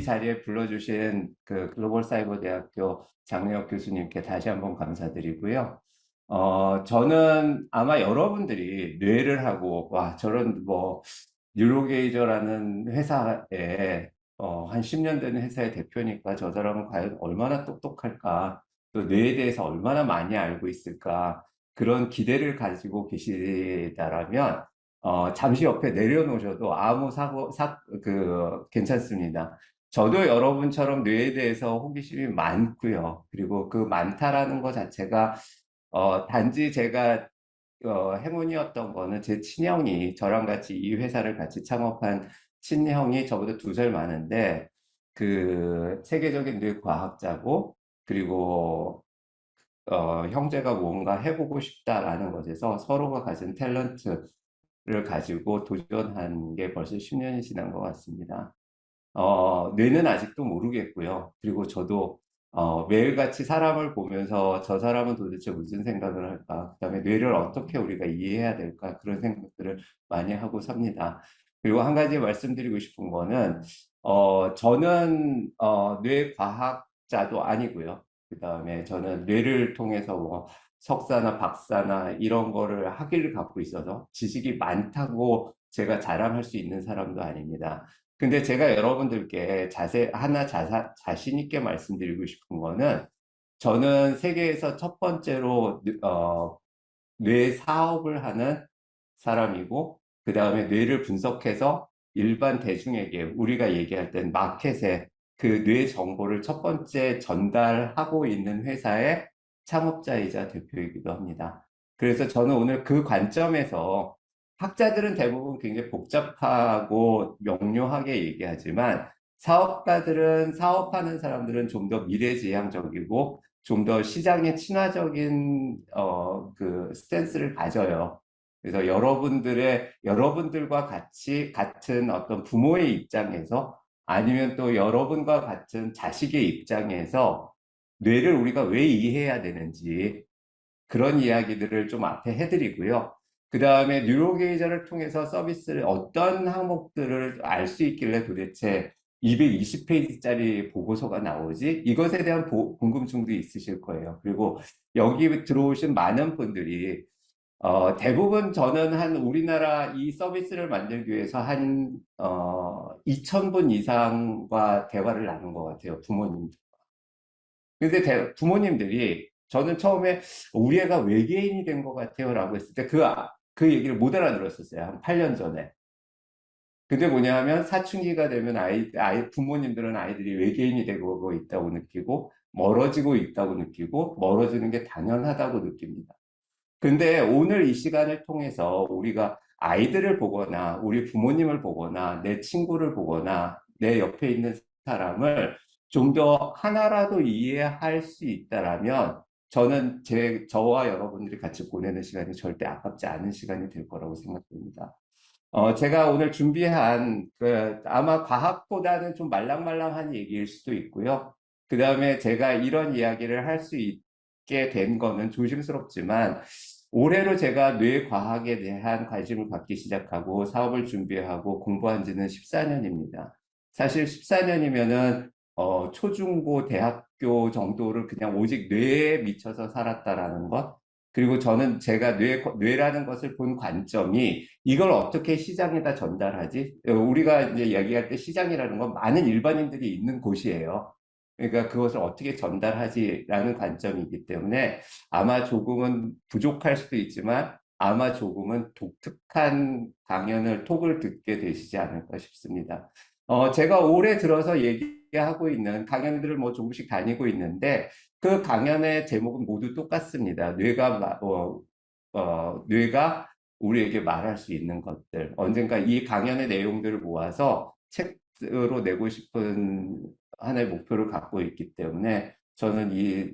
자리에 불러주신 그 글로벌 사이버 대학교 장래혁 교수님께 다시 한번 감사드리고요. 저는 아마 여러분들이 뇌를 하고, 와, 저런 뭐, 뉴로게이저라는 회사에, 한 10년 되는 회사의 대표니까 저 사람은 과연 얼마나 똑똑할까, 또 뇌에 대해서 얼마나 많이 알고 있을까, 그런 기대를 가지고 계시다라면, 잠시 옆에 내려놓으셔도 아무 괜찮습니다. 저도 여러분처럼 뇌에 대해서 호기심이 많고요. 그리고 그 많다라는 것 자체가, 단지 제가 행운이었던 거는 제 친형이 저랑 같이 이 회사를 같이 창업한 친형이 저보다 2살 많은데 그 세계적인 뇌 과학자고 그리고 형제가 뭔가 해보고 싶다라는 것에서 서로가 가진 탤런트를 가지고 도전한 게 벌써 10년이 지난 것 같습니다. 뇌는 아직도 모르겠고요. 그리고 저도 매일같이 사람을 보면서 저 사람은 도대체 무슨 생각을 할까? 그다음에 뇌를 어떻게 우리가 이해해야 될까? 그런 생각들을 많이 하고 삽니다. 그리고 한 가지 말씀드리고 싶은 거는 저는 뇌과학자도 아니고요. 그다음에 저는 뇌를 통해서 뭐 석사나 박사나 이런 거를 학위를 갖고 있어서 지식이 많다고 제가 자랑할 수 있는 사람도 아닙니다. 근데 제가 여러분들께 자신 있게 말씀드리고 싶은 거는 저는 세계에서 첫 번째로 뇌 사업을 하는 사람이고 그 다음에 뇌를 분석해서 일반 대중에게 우리가 얘기할 땐 마켓에 그 뇌 정보를 첫 번째 전달하고 있는 회사의 창업자이자 대표이기도 합니다. 그래서 저는 오늘 그 관점에서 학자들은 대부분 굉장히 복잡하고 명료하게 얘기하지만 사업가들은 사업하는 사람들은 좀 더 미래지향적이고 좀 더 시장에 친화적인 그 스탠스를 가져요. 그래서 여러분들과 같이 같은 어떤 부모의 입장에서 아니면 또 여러분과 같은 자식의 입장에서 뇌를 우리가 왜 이해해야 되는지 그런 이야기들을 좀 앞에 해드리고요. 그 다음에 뉴로게이저를 통해서 서비스를 어떤 항목들을 알 수 있길래 도대체 220페이지짜리 보고서가 나오지? 이것에 대한 궁금증도 있으실 거예요. 그리고 여기 들어오신 많은 분들이 대부분 저는 한 우리나라 이 서비스를 만들기 위해서 한 2,000분 이상과 대화를 나눈 것 같아요. 부모님. 근데 부모님들이 저는 처음에 우리 애가 외계인이 된 것 같아요 라고 했을 때 그 얘기를 못 알아들었었어요. 한 8년 전에. 근데 뭐냐 하면 사춘기가 되면 부모님들은 아이들이 외계인이 되고 있다고 느끼고 멀어지고 있다고 느끼고 멀어지는 게 당연하다고 느낍니다. 근데 오늘 이 시간을 통해서 우리가 아이들을 보거나 우리 부모님을 보거나 내 친구를 보거나 내 옆에 있는 사람을 좀 더 하나라도 이해할 수 있다라면 저는 저와 여러분들이 같이 보내는 시간이 절대 아깝지 않은 시간이 될 거라고 생각됩니다. 제가 오늘 준비한 아마 과학보다는 좀 말랑말랑한 얘기일 수도 있고요. 그 다음에 제가 이런 이야기를 할 수 있게 된 거는 조심스럽지만 올해로 제가 뇌과학에 대한 관심을 갖기 시작하고 사업을 준비하고 공부한 지는 14년입니다. 사실 14년이면은 초중고 대학교 정도를 그냥 오직 뇌에 미쳐서 살았다라는 것. 그리고 저는 제가 뇌라는 것을 본 관점이 이걸 어떻게 시장에다 전달하지? 우리가 이제 이야기할 때 시장이라는 건 많은 일반인들이 있는 곳이에요. 그러니까 그것을 어떻게 전달하지라는 관점이기 때문에 아마 조금은 부족할 수도 있지만 아마 조금은 독특한 톡을 듣게 되시지 않을까 싶습니다. 제가 올해 들어서 얘기하고 있는 강연들을 뭐 조금씩 다니고 있는데 그 강연의 제목은 모두 똑같습니다. 뇌가 우리에게 말할 수 있는 것들. 언젠가 이 강연의 내용들을 모아서 책으로 내고 싶은 하나의 목표를 갖고 있기 때문에 저는 이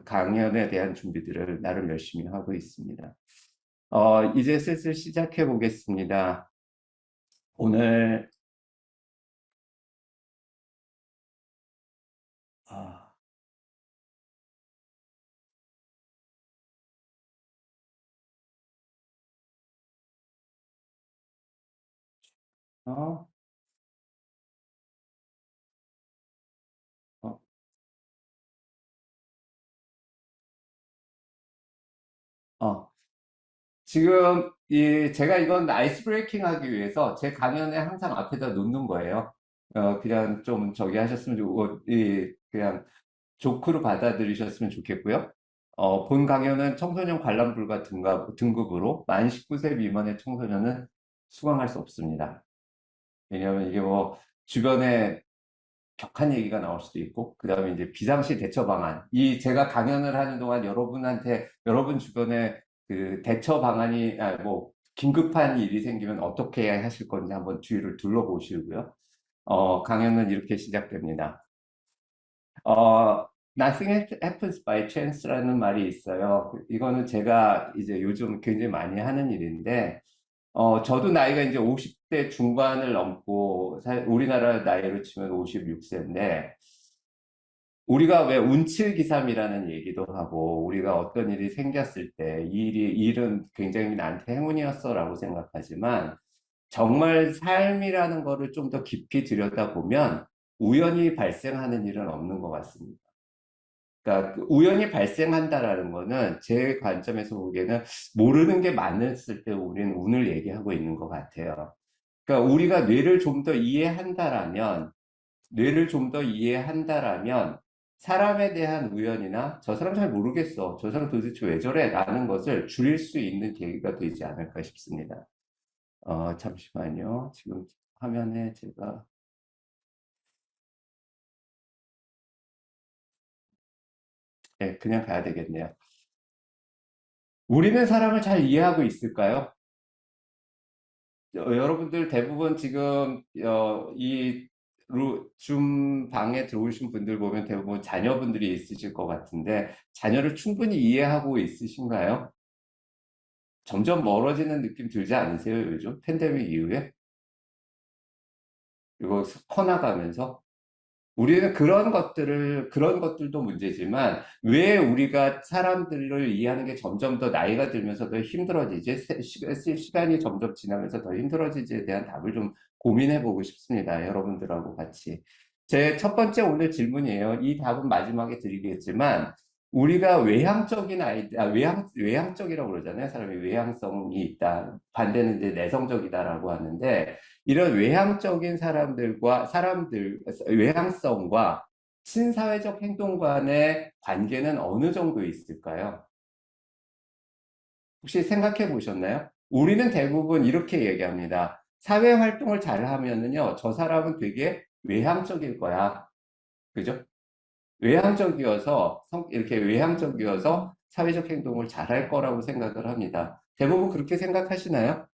강연에 대한 준비들을 나름 열심히 하고 있습니다. 이제 슬슬 시작해 보겠습니다. 오늘, 아, 어, 어, 지금 제가 이건 아이스 브레이킹 하기 위해서 제 강연에 항상 앞에다 놓는 거예요. 그냥 좀 저기 하셨으면 그냥 조크로 받아들이셨으면 좋겠고요. 본 강연은 청소년 관람 불가 등급으로 만 19세 미만의 청소년은 수강할 수 없습니다. 왜냐하면 이게 뭐 주변에 격한 얘기가 나올 수도 있고, 그 다음에 이제 비상시 대처 방안. 제가 강연을 하는 동안 여러분한테, 여러분 주변에 그 대처 방안이, 뭐, 긴급한 일이 생기면 어떻게 하실 건지 한번 주위를 둘러보시고요. 강연은 이렇게 시작됩니다. Nothing happens by chance라는 말이 있어요. 이거는 제가 이제 요즘 굉장히 많이 하는 일인데, 저도 나이가 이제 50대 중반을 넘고, 우리나라 나이로 치면 56세인데, 우리가 왜 운칠기삼이라는 얘기도 하고, 우리가 어떤 일이 생겼을 때, 일은 굉장히 나한테 행운이었어라고 생각하지만, 정말 삶이라는 거를 좀 더 깊이 들여다보면, 우연히 발생하는 일은 없는 것 같습니다. 그러니까 그 우연히 발생한다라는 거는 제 관점에서 보기에는 모르는 게 많았을 때 우리는 운을 얘기하고 있는 것 같아요. 그러니까 우리가 뇌를 좀 더 이해한다라면 사람에 대한 우연이나 저 사람 잘 모르겠어. 저 사람 도대체 왜 저래? 라는 것을 줄일 수 있는 계기가 되지 않을까 싶습니다. 잠시만요. 지금 화면에 제가, 네, 그냥 가야 되겠네요. 우리는 사람을 잘 이해하고 있을까요? 여러분들 대부분 지금 줌 방에 들어오신 분들 보면 대부분 자녀분들이 있으실 것 같은데 자녀를 충분히 이해하고 있으신가요? 점점 멀어지는 느낌 들지 않으세요, 요즘? 팬데믹 이후에? 이거 커나가면서? 우리는 그런 것들도 문제지만, 왜 우리가 사람들을 이해하는 게 점점 더 나이가 들면서 더 힘들어지지? 시간이 점점 지나면서 더 힘들어지지에 대한 답을 좀 고민해 보고 싶습니다. 여러분들하고 같이. 제 첫 번째 오늘 질문이에요. 이 답은 마지막에 드리겠지만, 우리가 외향적이라고 그러잖아요. 사람이 외향성이 있다. 반대는 이제 내성적이다라고 하는데, 이런 외향성과 친사회적 행동 간의 관계는 어느 정도 있을까요? 혹시 생각해 보셨나요? 우리는 대부분 이렇게 얘기합니다. 사회 활동을 잘 하면은요, 저 사람은 되게 외향적일 거야. 그죠? 이렇게 외향적이어서 사회적 행동을 잘 할 거라고 생각을 합니다. 대부분 그렇게 생각하시나요?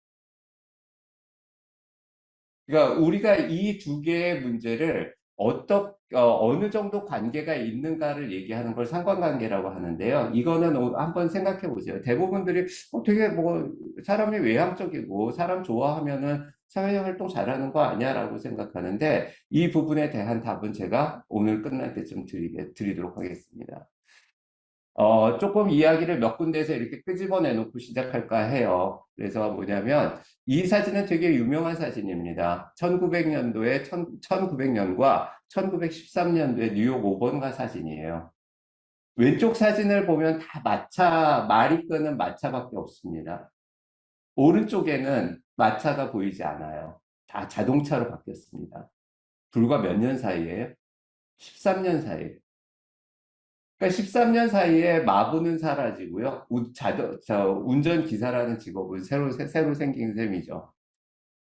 그러니까 우리가 이 두 개의 문제를 어느 정도 관계가 있는가를 얘기하는 걸 상관관계라고 하는데요. 이거는 한번 생각해 보세요. 대부분들이 되게 뭐 사람이 외향적이고 사람 좋아하면은 사회적 활동 잘하는 거 아니야라고 생각하는데 이 부분에 대한 답은 제가 오늘 끝날 때쯤 드리도록 하겠습니다. 조금 이야기를 몇 군데에서 이렇게 끄집어내 놓고 시작할까 해요. 그래서 뭐냐면, 이 사진은 되게 유명한 사진입니다. 1900년과 1913년도의 뉴욕 5번가 사진이에요. 왼쪽 사진을 보면 다 말이 끄는 마차밖에 없습니다. 오른쪽에는 마차가 보이지 않아요. 다 자동차로 바뀌었습니다. 불과 몇 년 사이에? 13년 사이에. 그러니까 13년 사이에 마부는 사라지고요. 운전기사라는 직업은 새로 생긴 셈이죠.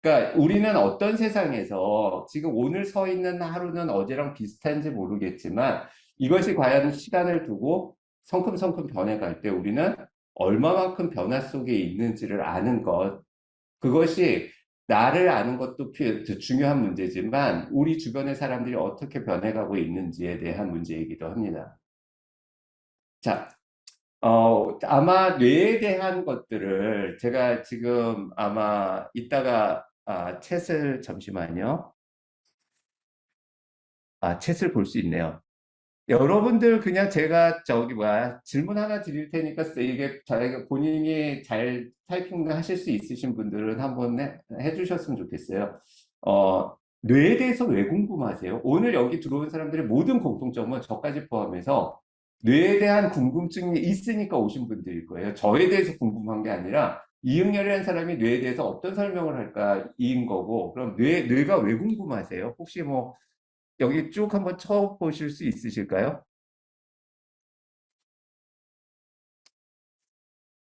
그러니까 우리는 어떤 세상에서 지금 오늘 서 있는 하루는 어제랑 비슷한지 모르겠지만 이것이 과연 시간을 두고 성큼성큼 변해갈 때 우리는 얼마만큼 변화 속에 있는지를 아는 것, 그것이 나를 아는 것도 중요한 문제지만 우리 주변의 사람들이 어떻게 변해가고 있는지에 대한 문제이기도 합니다. 자, 아마 뇌에 대한 것들을 제가 지금 아마 이따가 잠시만요. 챗을 볼 수 있네요. 여러분들 그냥 제가 질문 하나 드릴 테니까 이게 자기가 본인이 잘 타이핑 하실 수 있으신 분들은 한번 해주셨으면 좋겠어요. 뇌에 대해서 왜 궁금하세요? 오늘 여기 들어온 사람들의 모든 공통점은 저까지 포함해서 뇌에 대한 궁금증이 있으니까 오신 분들일 거예요. 저에 대해서 궁금한 게 아니라 이응열이라는 사람이 뇌에 대해서 어떤 설명을 할까인 거고, 그럼 뇌가 왜 궁금하세요? 혹시 뭐 여기 쭉 한번 쳐보실 수 있으실까요?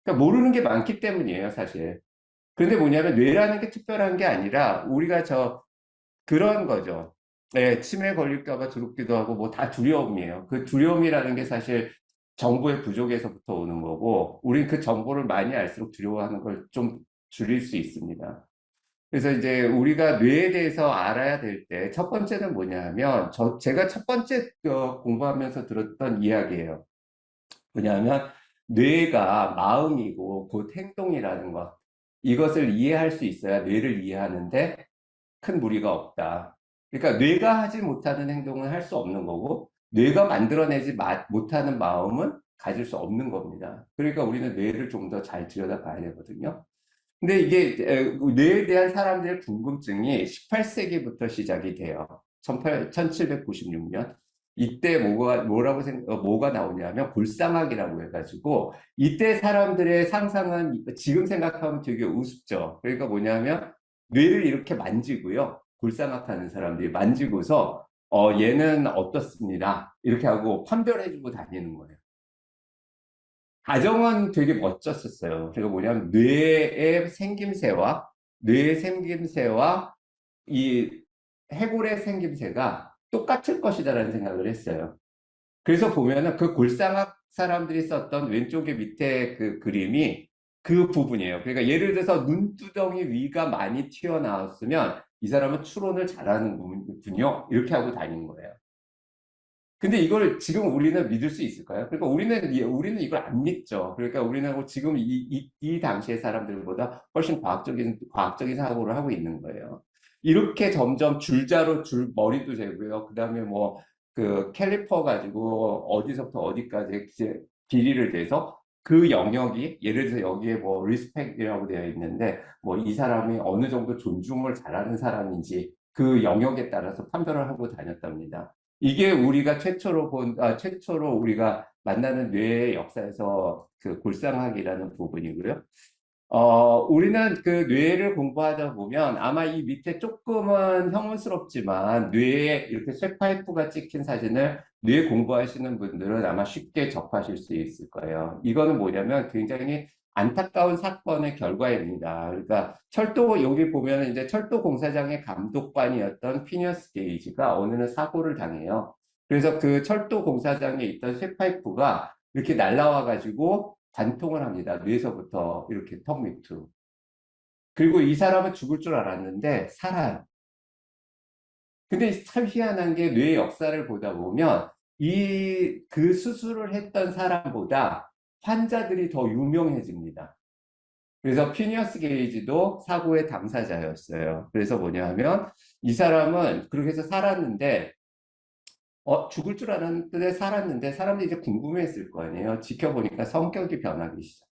그러니까 모르는 게 많기 때문이에요, 사실. 그런데 뭐냐면 뇌라는 게 특별한 게 아니라 우리가 그런 거죠. 네, 치매 걸릴까 봐 두렵기도 하고 뭐 다 두려움이에요. 그 두려움이라는 게 사실 정보의 부족에서부터 오는 거고, 우린 그 정보를 많이 알수록 두려워하는 걸 좀 줄일 수 있습니다. 그래서 이제 우리가 뇌에 대해서 알아야 될 때 첫 번째는 뭐냐 하면 제가 첫 번째 공부하면서 들었던 이야기예요. 뭐냐면 뇌가 마음이고 곧 행동이라는 것. 이것을 이해할 수 있어야 뇌를 이해하는데 큰 무리가 없다. 그러니까 뇌가 하지 못하는 행동은 할 수 없는 거고, 뇌가 만들어내지 못하는 마음은 가질 수 없는 겁니다. 그러니까 우리는 뇌를 좀 더 잘 들여다봐야 되거든요. 근데 이게 뇌에 대한 사람들의 궁금증이 18세기부터 시작이 돼요. 1796년. 이때 뭐가 나오냐면 골상학이라고 해가지고 이때 사람들의 상상은 지금 생각하면 되게 우습죠. 그러니까 뭐냐면 뇌를 이렇게 만지고요. 골상학하는 사람들이 만지고서 얘는 어떻습니다. 이렇게 하고 판별해주고 다니는 거예요. 가정은 되게 멋졌었어요. 그리고 뭐냐면 뇌의 생김새와 이 해골의 생김새가 똑같을 것이다라는 생각을 했어요. 그래서 보면은 그 골상학 사람들이 썼던 왼쪽에 밑에 그 그림이 그 부분이에요. 그러니까 예를 들어서 눈두덩이 위가 많이 튀어나왔으면 이 사람은 추론을 잘하는군요. 이렇게 하고 다니는 거예요. 근데 이걸 지금 우리는 믿을 수 있을까요? 그러니까 우리는 이걸 안 믿죠. 그러니까 우리는 뭐 지금 이 당시의 사람들보다 훨씬 과학적인 사고를 하고 있는 거예요. 이렇게 점점 머리도 재고요. 그 다음에 뭐, 캘리퍼 가지고 어디서부터 어디까지 이제 길이를 재서 그 영역이, 예를 들어서 여기에 뭐, 리스펙이라고 되어 있는데, 뭐, 이 사람이 어느 정도 존중을 잘하는 사람인지 그 영역에 따라서 판별을 하고 다녔답니다. 이게 우리가 최초로 우리가 만나는 뇌의 역사에서 그 골상학이라는 부분이고요. 우리는 그 뇌를 공부하다 보면 아마 이 밑에 조금은 혐오스럽지만 뇌에 이렇게 쇠파이프가 찍힌 사진을 뇌 공부하시는 분들은 아마 쉽게 접하실 수 있을 거예요. 이거는 뭐냐면 굉장히 안타까운 사건의 결과입니다. 그러니까 여기 보면 이제 철도 공사장의 감독관이었던 피니어스 게이지가 어느 날 사고를 당해요. 그래서 그 철도 공사장에 있던 쇠파이프가 이렇게 날라와 가지고 관통을 합니다. 뇌에서부터 이렇게 턱 밑으로. 그리고 이 사람은 죽을 줄 알았는데 살아요. 근데 참 희한한 게 뇌 역사를 보다 보면 그 수술을 했던 사람보다 환자들이 더 유명해집니다. 그래서 피니어스 게이지도 사고의 당사자였어요. 그래서 뭐냐 하면 이 사람은 그렇게 해서 살았는데 죽을 줄 알았는데 살았는데 사람들이 이제 궁금했을 거 아니에요. 지켜보니까 성격이 변하기 시작.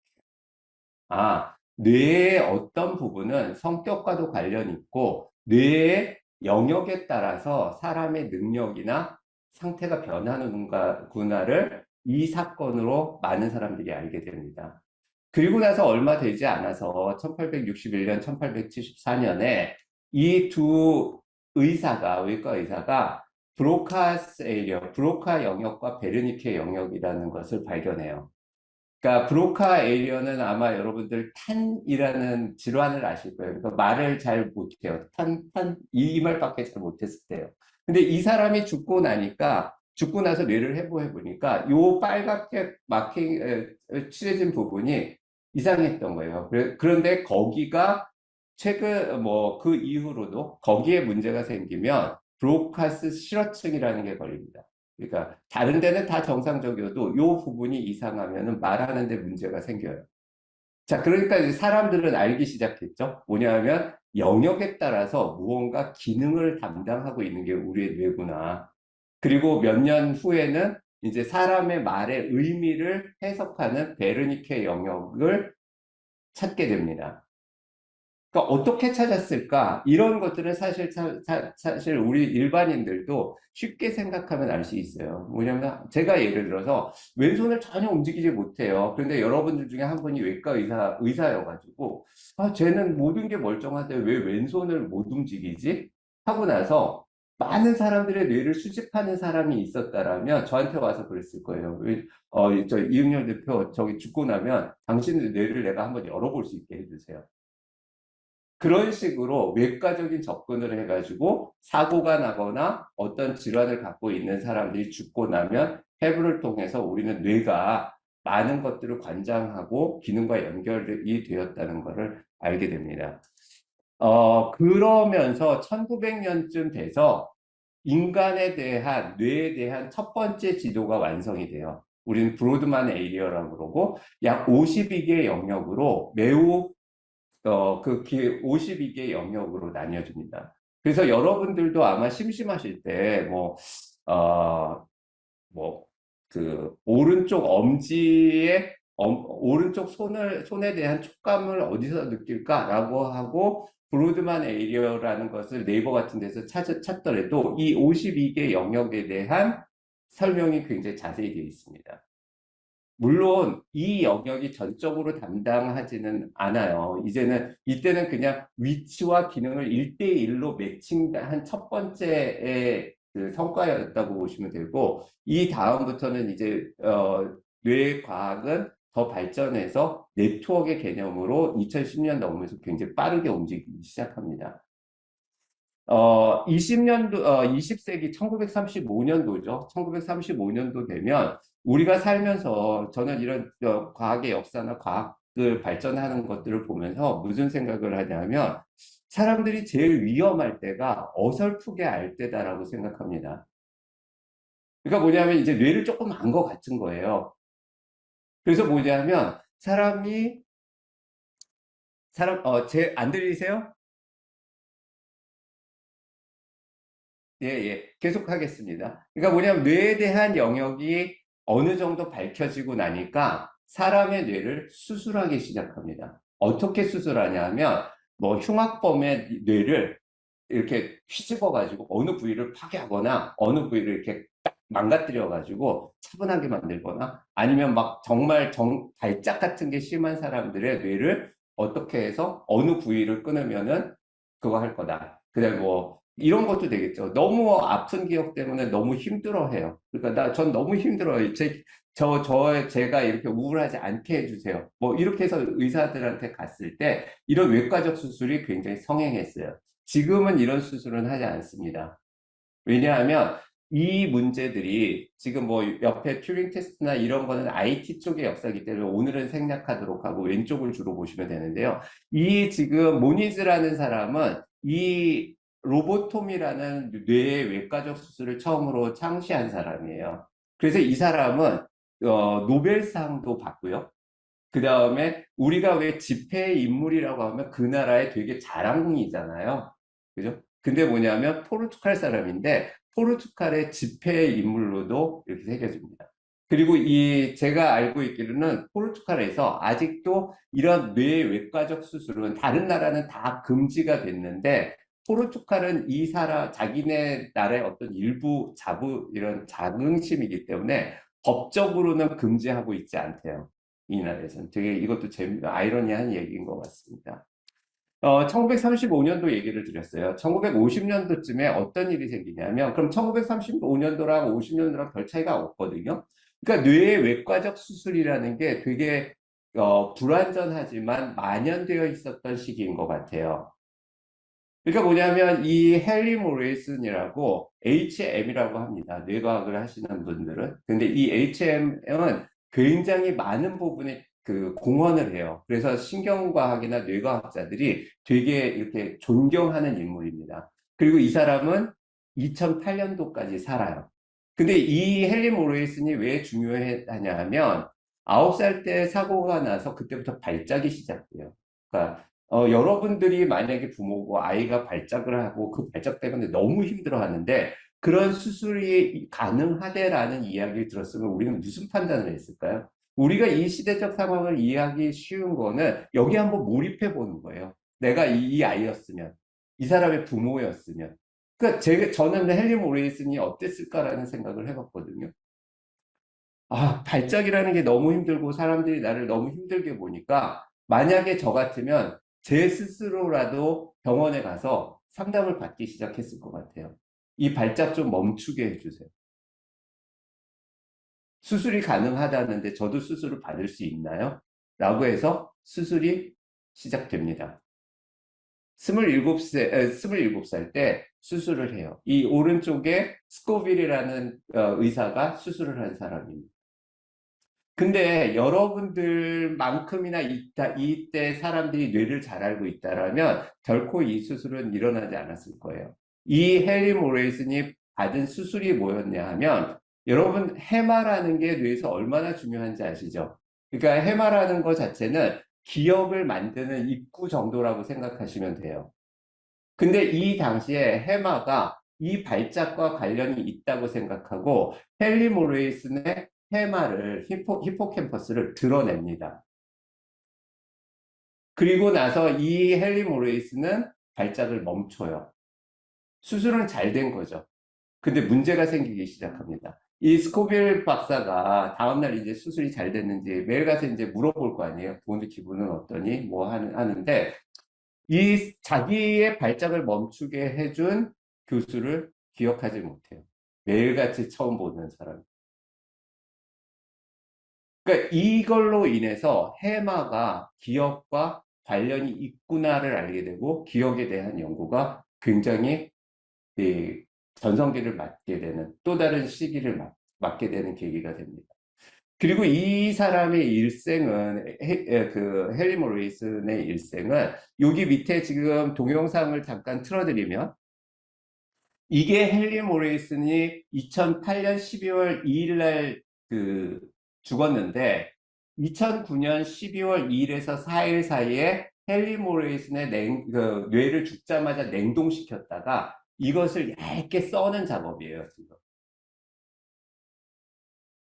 뇌의 어떤 부분은 성격과도 관련 있고, 뇌의 영역에 따라서 사람의 능력이나 상태가 변하는구나를 이 사건으로 많은 사람들이 알게 됩니다. 그리고 나서 얼마 되지 않아서 1861년, 1874년에 이 두 외과 의사가 브로카 영역과 베르니케 영역이라는 것을 발견해요. 그러니까 브로카 에이리어는 아마 여러분들 탄이라는 질환을 아실 거예요. 그러니까 말을 잘 못해요. 이 말밖에 잘 못했을 때요. 근데 이 사람이 죽고 나서 뇌를 해부해 보니까 요 빨갛게 칠해진 부분이 이상했던 거예요. 그런데 거기가 그 이후로도 거기에 문제가 생기면 브로카스 실어증이라는 게 걸립니다. 그러니까 다른 데는 다 정상적이어도 요 부분이 이상하면 말하는 데 문제가 생겨요. 자, 그러니까 이제 사람들은 알기 시작했죠. 뭐냐면 영역에 따라서 무언가 기능을 담당하고 있는 게 우리의 뇌구나. 그리고 몇 년 후에는 이제 사람의 말의 의미를 해석하는 베르니케 영역을 찾게 됩니다. 그러니까 어떻게 찾았을까? 이런 것들은 사실 우리 일반인들도 쉽게 생각하면 알 수 있어요. 뭐냐면 제가 예를 들어서 왼손을 전혀 움직이지 못해요. 그런데 여러분들 중에 한 분이 외과 의사여가지고 쟤는 모든 게 멀쩡한데 왜 왼손을 못 움직이지? 하고 나서 많은 사람들의 뇌를 수집하는 사람이 있었다라면 저한테 와서 그랬을 거예요. 저 이응열 대표 저기 죽고 나면 당신의 뇌를 내가 한번 열어볼 수 있게 해주세요. 그런 식으로 외과적인 접근을 해가지고 사고가 나거나 어떤 질환을 갖고 있는 사람들이 죽고 나면 해부를 통해서 우리는 뇌가 많은 것들을 관장하고 기능과 연결이 되었다는 것을 알게 됩니다. 그러면서 1900년쯤 돼서 인간에 대한, 뇌에 대한 첫 번째 지도가 완성이 돼요. 우리는 브로드만 에이리어라고 그러고 약 52개 영역으로 매우 52개 영역으로 나뉘어집니다. 그래서 여러분들도 아마 심심하실 때, 어, 뭐, 오른쪽 엄지의, 오른쪽 손에 대한 촉감을 어디서 느낄까라고 하고, 브로드만 에이리어라는 것을 네이버 같은 데서 찾더라도 이 52개 영역에 대한 설명이 굉장히 자세히 되어 있습니다. 물론 이 영역이 전적으로 담당하지는 않아요. 이때는 그냥 위치와 기능을 1대1로 매칭한 첫 번째의 그 성과였다고 보시면 되고, 이 다음부터는 이제, 뇌과학은 더 발전해서 네트워크의 개념으로 2010년 넘으면서 굉장히 빠르게 움직이기 시작합니다. 20세기 1935년도죠. 1935년도 되면 우리가 살면서 저는 이런 과학의 역사나 과학을 발전하는 것들을 보면서 무슨 생각을 하냐면 사람들이 제일 위험할 때가 어설프게 알 때다라고 생각합니다. 그러니까 뭐냐면 이제 뇌를 조금 안 것 같은 거예요. 그래서 뭐냐면 안 들리세요? 예, 예. 계속 하겠습니다. 그러니까 뭐냐면 뇌에 대한 영역이 어느 정도 밝혀지고 나니까 사람의 뇌를 수술하기 시작합니다. 어떻게 수술하냐면 흉악범의 뇌를 이렇게 휘집어가지고 어느 부위를 파괴하거나 어느 부위를 이렇게 딱 망가뜨려가지고 차분하게 만들거나 아니면 막 정말 발작 같은 게 심한 사람들의 뇌를 어떻게 해서 어느 부위를 끊으면은 그거 할 거다. 그다음에 이런 것도 되겠죠. 너무 아픈 기억 때문에 너무 힘들어해요. 그러니까 전 너무 힘들어요. 제가 이렇게 우울하지 않게 해주세요. 이렇게 해서 의사들한테 갔을 때 이런 외과적 수술이 굉장히 성행했어요. 지금은 이런 수술은 하지 않습니다. 왜냐하면 이 문제들이 지금 옆에 튜링 테스트나 이런 거는 IT 쪽의 역사이기 때문에 오늘은 생략하도록 하고 왼쪽을 주로 보시면 되는데요. 이 지금 모니즈라는 사람은 이 로보톰이라는 뇌의 외과적 수술을 처음으로 창시한 사람이에요. 그래서 이 사람은 노벨상도 받고요. 그 다음에 우리가 왜 집회의 인물이라고 하면 그 나라의 되게 자랑이잖아요. 그죠? 근데 뭐냐면 포르투갈 사람인데 포르투갈의 집회의 인물로도 이렇게 새겨집니다. 그리고 제가 알고 있기로는 포르투갈에서 아직도 이런 뇌 외과적 수술은 다른 나라는 다 금지가 됐는데 포르투갈은 자기네 나라의 어떤 일부 이런 자긍심이기 때문에 법적으로는 금지하고 있지 않대요. 이 나라에서는 되게 이것도 아이러니한 얘기인 것 같습니다. 1935년도 얘기를 드렸어요. 1950년도쯤에 어떤 일이 생기냐면, 그럼 1935년도랑 50년도랑 별 차이가 없거든요. 그러니까 뇌의 외과적 수술이라는 게 되게 불완전하지만 만연되어 있었던 시기인 것 같아요. 그러니까 뭐냐면 이 헨리 모레이슨이라고 HM이라고 합니다. 뇌과학을 하시는 분들은. 근데 이 HM은 굉장히 많은 부분에 공헌을 해요. 그래서 신경과학이나 뇌과학자들이 되게 이렇게 존경하는 인물입니다. 그리고 이 사람은 2008년도까지 살아요. 근데 이 헨리 모레이슨이 왜 중요하냐 하면 9살 때 사고가 나서 그때부터 발작이 시작돼요. 그러니까 여러분들이 만약에 부모고 아이가 발작을 하고 그 발작 때문에 너무 힘들어 하는데 그런 수술이 가능하대라는 이야기를 들었으면 우리는 무슨 판단을 했을까요? 우리가 이 시대적 상황을 이해하기 쉬운 거는 여기 한번 몰입해 보는 거예요. 내가 이 아이였으면, 이 사람의 부모였으면. 그러니까 저는 헨리 모레이슨이 어땠을까라는 생각을 해봤거든요. 아, 발작이라는 게 너무 힘들고 사람들이 나를 너무 힘들게 보니까 만약에 저 같으면 제 스스로라도 병원에 가서 상담을 받기 시작했을 것 같아요. 이 발작 좀 멈추게 해주세요. 수술이 가능하다는데 저도 수술을 받을 수 있나요? 라고 해서 수술이 시작됩니다. 27살 때 수술을 해요. 이 오른쪽에 스코빌이라는 의사가 수술을 한 사람입니다. 근데 여러분들만큼이나 이때 사람들이 뇌를 잘 알고 있다라면 결코 이 수술은 일어나지 않았을 거예요. 이 헨리 모레이슨이 받은 수술이 뭐였냐 하면 여러분 해마라는 게 뇌에서 얼마나 중요한지 아시죠? 그러니까 해마라는 것 자체는 기억을 만드는 입구 정도라고 생각하시면 돼요. 근데 이 당시에 해마가 이 발작과 관련이 있다고 생각하고 헨리 모레이슨의 해마를 히포캠퍼스를 드러냅니다. 그리고 나서 이 헨리 모레이슨은 발작을 멈춰요. 수술은 잘 된 거죠. 근데 문제가 생기기 시작합니다. 이 스코빌 박사가 다음날 이제 수술이 잘 됐는지 매일 가서 이제 물어볼 거 아니에요. 부모님 기분은 어떠니? 뭐 하는데 이 자기의 발작을 멈추게 해준 교수를 기억하지 못해요. 매일같이 처음 보는 사람. 그러니까 이걸로 인해서 해마가 기억과 관련이 있구나를 알게 되고 기억에 대한 연구가 굉장히 이 전성기를 맞게 되는 또 다른 시기를 맞게 되는 계기가 됩니다. 그리고 이 사람의 일생은 그 헨리 모리슨의 일생은 여기 밑에 지금 동영상을 잠깐 틀어드리면 이게 헨리 모리슨이 2008년 12월 2일 날그 죽었는데 2009년 12월 2일에서 4일 사이에 헨리 모리슨의 뇌를 죽자마자 냉동시켰다가 이것을 얇게 써는 작업이에요, 지금.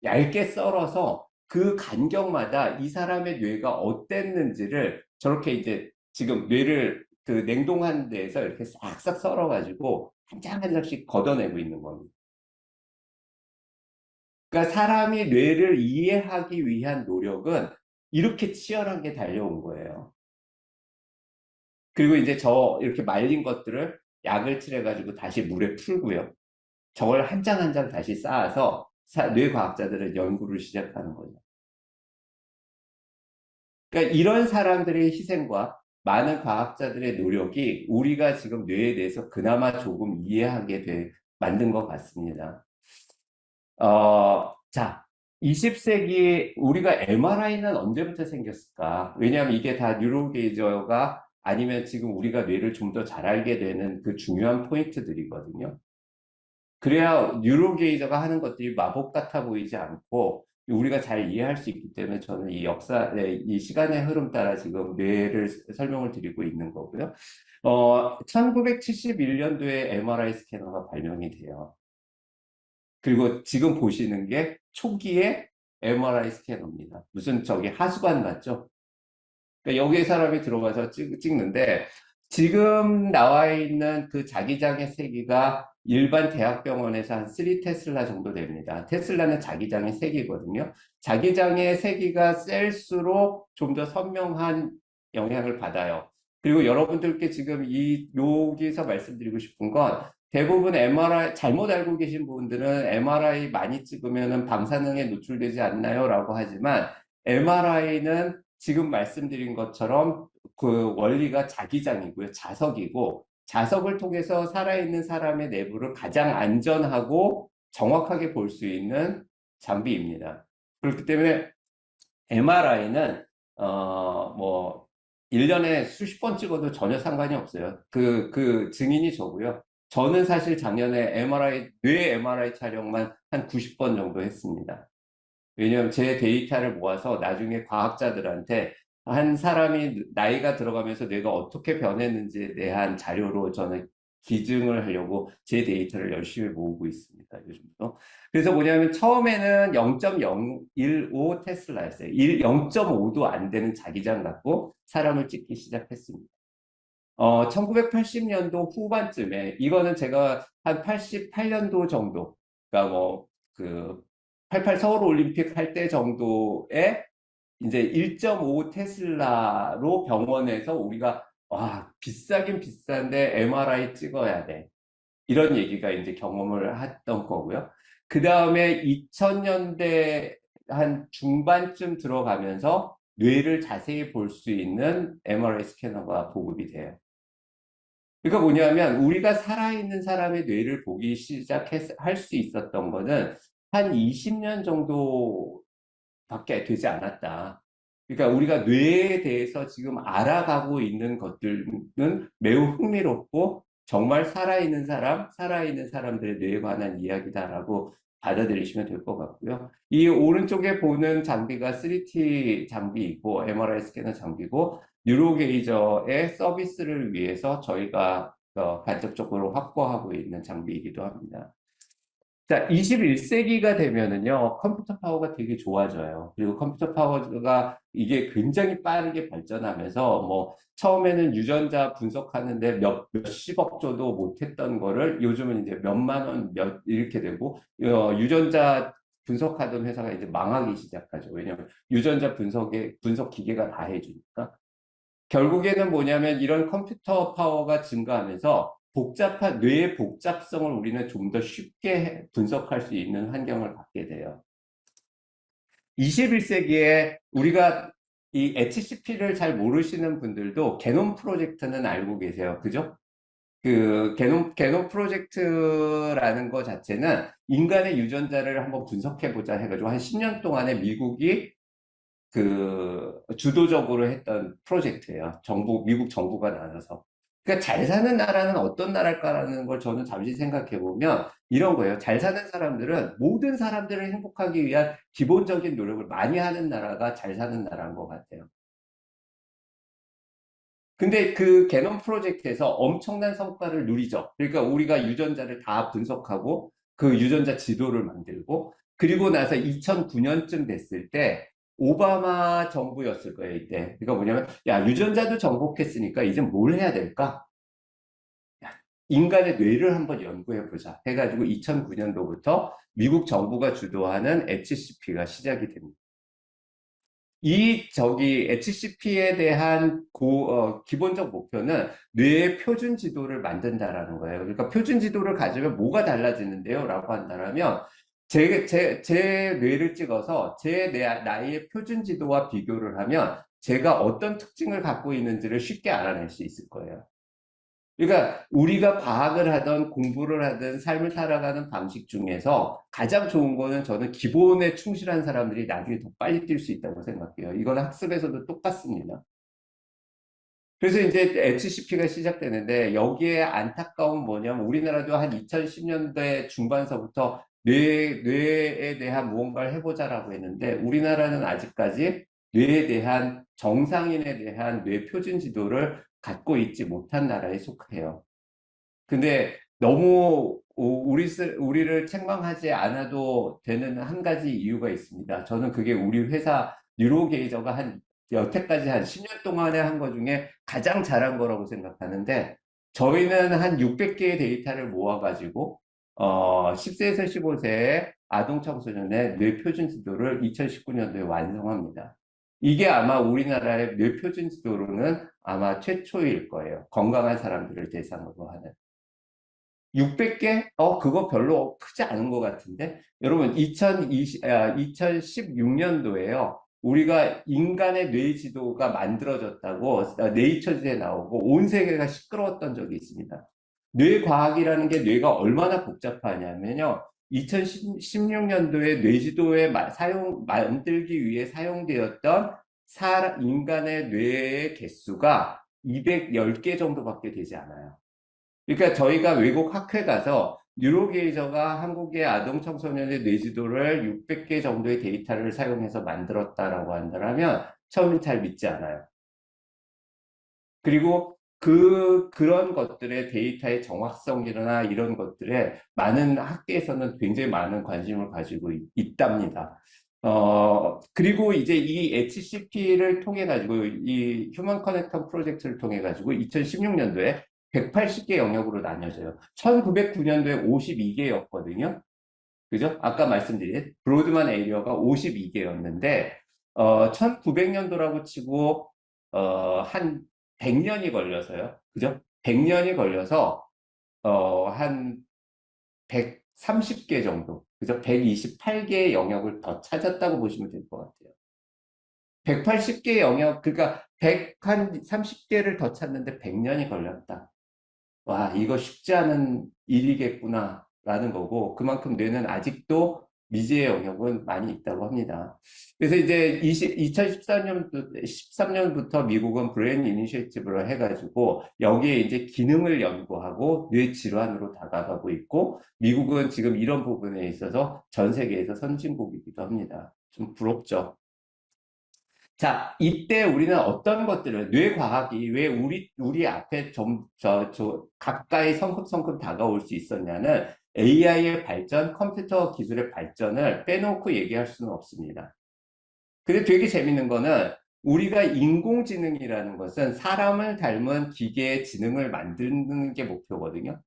얇게 썰어서 그 간격마다 이 사람의 뇌가 어땠는지를 저렇게 이제 지금 뇌를 그 냉동한 데에서 이렇게 싹싹 썰어가지고 한 장 한 장씩 걷어내고 있는 겁니다. 그러니까 사람이 뇌를 이해하기 위한 노력은 이렇게 치열한 게 달려온 거예요. 그리고 이제 저 이렇게 말린 것들을 약을 칠해가지고 다시 물에 풀고요. 저걸 한 장 한 장 다시 쌓아서 뇌과학자들은 연구를 시작하는 거죠. 그러니까 이런 사람들의 희생과 많은 과학자들의 노력이 우리가 지금 뇌에 대해서 그나마 조금 이해하게 만든 것 같습니다. 자, 20세기 우리가 MRI는 언제부터 생겼을까? 왜냐하면 이게 다 뉴로게이저가 아니면 지금 우리가 뇌를 좀 더 잘 알게 되는 그 중요한 포인트들이거든요. 그래야 뉴로게이저가 하는 것들이 마법 같아 보이지 않고 우리가 잘 이해할 수 있기 때문에 저는 이 이 시간의 흐름 따라 지금 뇌를 설명을 드리고 있는 거고요. 1971년도에 MRI 스캐너가 발명이 돼요. 그리고 지금 보시는 게 초기의 MRI 스캐너입니다. 무슨 저기 하수관 같죠? 그러니까 여기에 사람이 들어가서 찍는데 지금 나와 있는 그 자기장의 세기가 일반 대학병원에서 한 3 테슬라 정도 됩니다. 테슬라는 자기장의 세기거든요. 자기장의 세기가 셀수록 좀 더 선명한 영향을 받아요. 그리고 여러분들께 지금 여기서 말씀드리고 싶은 건 대부분 MRI, 잘못 알고 계신 분들은 MRI 많이 찍으면 방사능에 노출되지 않나요? 라고 하지만 MRI는 지금 말씀드린 것처럼 그 원리가 자기장이고요. 자석이고 자석을 통해서 살아있는 사람의 내부를 가장 안전하고 정확하게 볼 수 있는 장비입니다. 그렇기 때문에 MRI는 뭐 1년에 수십 번 찍어도 전혀 상관이 없어요. 그 증인이 저고요. 저는 사실 작년에 뇌 MRI 촬영만 한 90번 정도 했습니다. 왜냐하면 제 데이터를 모아서 나중에 과학자들한테 한 사람이 나이가 들어가면서 뇌가 어떻게 변했는지에 대한 자료로 저는 기증을 하려고 제 데이터를 열심히 모으고 있습니다. 요즘도. 그래서 뭐냐면 처음에는 0.015 테슬라였어요. 0.5도 안 되는 자기장 갖고 사람을 찍기 시작했습니다. 1980년도 후반쯤에, 이거는 제가 한 88년도 정도, 그러니까 뭐, 그, 88 서울 올림픽 할 때 정도에 이제 1.5 테슬라로 병원에서 우리가, 와, 비싸긴 비싼데 MRI 찍어야 돼. 이런 얘기가 이제 경험을 했던 거고요. 그 다음에 2000년대 한 중반쯤 들어가면서 뇌를 자세히 볼 수 있는 MRI 스캐너가 보급이 돼요. 그러니까 뭐냐면 우리가 살아있는 사람의 뇌를 보기 시작할 수 있었던 거는 한 20년 정도밖에 되지 않았다. 그러니까 우리가 뇌에 대해서 지금 알아가고 있는 것들은 매우 흥미롭고 정말 살아있는 사람, 살아있는 사람들의 뇌에 관한 이야기다라고 받아들이시면 될 것 같고요. 이 오른쪽에 보는 장비가 3T 장비이고 MRI 스캐너 장비고 뉴로게이저의 서비스를 위해서 저희가 간접적으로 확보하고 있는 장비이기도 합니다. 자, 21세기가 되면은요, 컴퓨터 파워가 되게 좋아져요. 그리고 컴퓨터 파워가 이게 굉장히 빠르게 발전하면서, 뭐, 처음에는 유전자 분석하는데 몇십억 줘도 못했던 거를 요즘은 이제 몇만 원, 이렇게 되고, 유전자 분석하던 회사가 이제 망하기 시작하죠. 왜냐면 유전자 분석 기계가 다 해주니까. 결국에는 뭐냐면 이런 컴퓨터 파워가 증가하면서 복잡한 뇌의 복잡성을 우리는 좀 더 쉽게 분석할 수 있는 환경을 갖게 돼요. 21세기에 우리가 이 HCP를 잘 모르시는 분들도 게놈 프로젝트는 알고 계세요. 그죠? 그 게놈 프로젝트라는 것 자체는 인간의 유전자를 한번 분석해 보자 해가지고 한 10년 동안에 미국이 주도적으로 했던 프로젝트예요. 미국 정부가 나눠서. 그러니까 잘 사는 나라는 어떤 나라일까라는 걸 저는 잠시 생각해 보면 이런 거예요. 잘 사는 사람들은 모든 사람들을 행복하기 위한 기본적인 노력을 많이 하는 나라가 잘 사는 나라인 것 같아요. 근데 그 게놈 프로젝트에서 엄청난 성과를 누리죠. 그러니까 우리가 유전자를 다 분석하고 그 유전자 지도를 만들고 그리고 나서 2009년쯤 됐을 때 오바마 정부였을 거예요, 이때. 그러니까 뭐냐면, 야, 유전자도 정복했으니까 이제 뭘 해야 될까? 야, 인간의 뇌를 한번 연구해 보자. 해가지고 2009년도부터 미국 정부가 주도하는 HCP가 시작이 됩니다. HCP에 대한 기본적 목표는 뇌의 표준 지도를 만든다라는 거예요. 그러니까 표준 지도를 가지면 뭐가 달라지는데요? 라고 한다면, 제 뇌를 찍어서 나이의 표준 지도와 비교를 하면 제가 어떤 특징을 갖고 있는지를 쉽게 알아낼 수 있을 거예요. 그러니까 우리가 과학을 하든 공부를 하든 삶을 살아가는 방식 중에서 가장 좋은 거는 저는 기본에 충실한 사람들이 나중에 더 빨리 뛸 수 있다고 생각해요. 이건 학습에서도 똑같습니다. 그래서 이제 HCP가 시작되는데 여기에 안타까운 뭐냐면 우리나라도 한 2010년대 중반서부터 뇌에 대한 무언가를 해보자라고 했는데 우리나라는 아직까지 뇌에 대한 정상인에 대한 뇌 표준 지도를 갖고 있지 못한 나라에 속해요. 근데 너무 우리를 책망하지 않아도 되는 한 가지 이유가 있습니다. 저는 그게 우리 회사 뉴로게이저가 여태까지 한 10년 동안에 한 것 중에 가장 잘한 거라고 생각하는데 저희는 한 600개의 데이터를 모아가지고 10세에서 15세의 아동 청소년의 뇌표준 지도를 2019년도에 완성합니다. 이게 아마 우리나라의 뇌표준 지도로는 아마 최초일 거예요. 건강한 사람들을 대상으로 하는. 600개? 그거 별로 크지 않은 것 같은데? 여러분, 2016년도에요. 우리가 인간의 뇌 지도가 만들어졌다고 네이처지에 나오고 온 세계가 시끄러웠던 적이 있습니다. 뇌과학이라는 게 뇌가 얼마나 복잡하냐면요. 2016년도에 뇌지도에 만들기 위해 사용되었던 인간의 뇌의 개수가 210개 정도밖에 되지 않아요. 그러니까 저희가 외국 학회 가서 뉴로게이저가 한국의 아동 청소년의 뇌지도를 600개 정도의 데이터를 사용해서 만들었다라고 한다면 처음엔 잘 믿지 않아요. 그리고 그런 것들의 데이터의 정확성이나 이런 것들에 많은 학계에서는 굉장히 많은 관심을 가지고 있답니다. 그리고 이제 이 HCP를 통해 가지고 이 휴먼 커넥터 프로젝트를 통해 가지고 2016년도에 180개 영역으로 나뉘어져요. 1909년도에 52개였거든요. 그죠? 아까 말씀드린 브로드만 에리어가 52개였는데 1900년도라고 치고 한 100년이 걸려서요. 그죠? 100년이 걸려서 한 130개 정도. 그죠? 128개의 영역을 더 찾았다고 보시면 될 것 같아요. 180개 영역, 그러니까 130개를 더 찾는데 100년이 걸렸다. 와, 이거 쉽지 않은 일이겠구나, 라는 거고, 그만큼 뇌는 아직도 미지의 영역은 많이 있다고 합니다. 그래서 이제 2013년부터 미국은 브레인 이니셔티브를 해가지고, 여기에 이제 기능을 연구하고 뇌 질환으로 다가가고 있고, 미국은 지금 이런 부분에 있어서 전 세계에서 선진국이기도 합니다. 좀 부럽죠. 자, 이때 우리는 어떤 것들을, 뇌과학이 왜 우리 앞에 가까이 성큼성큼 다가올 수 있었냐는 AI의 발전, 컴퓨터 기술의 발전을 빼놓고 얘기할 수는 없습니다. 근데 되게 재밌는 거는 우리가 인공지능이라는 것은 사람을 닮은 기계의 지능을 만드는 게 목표거든요.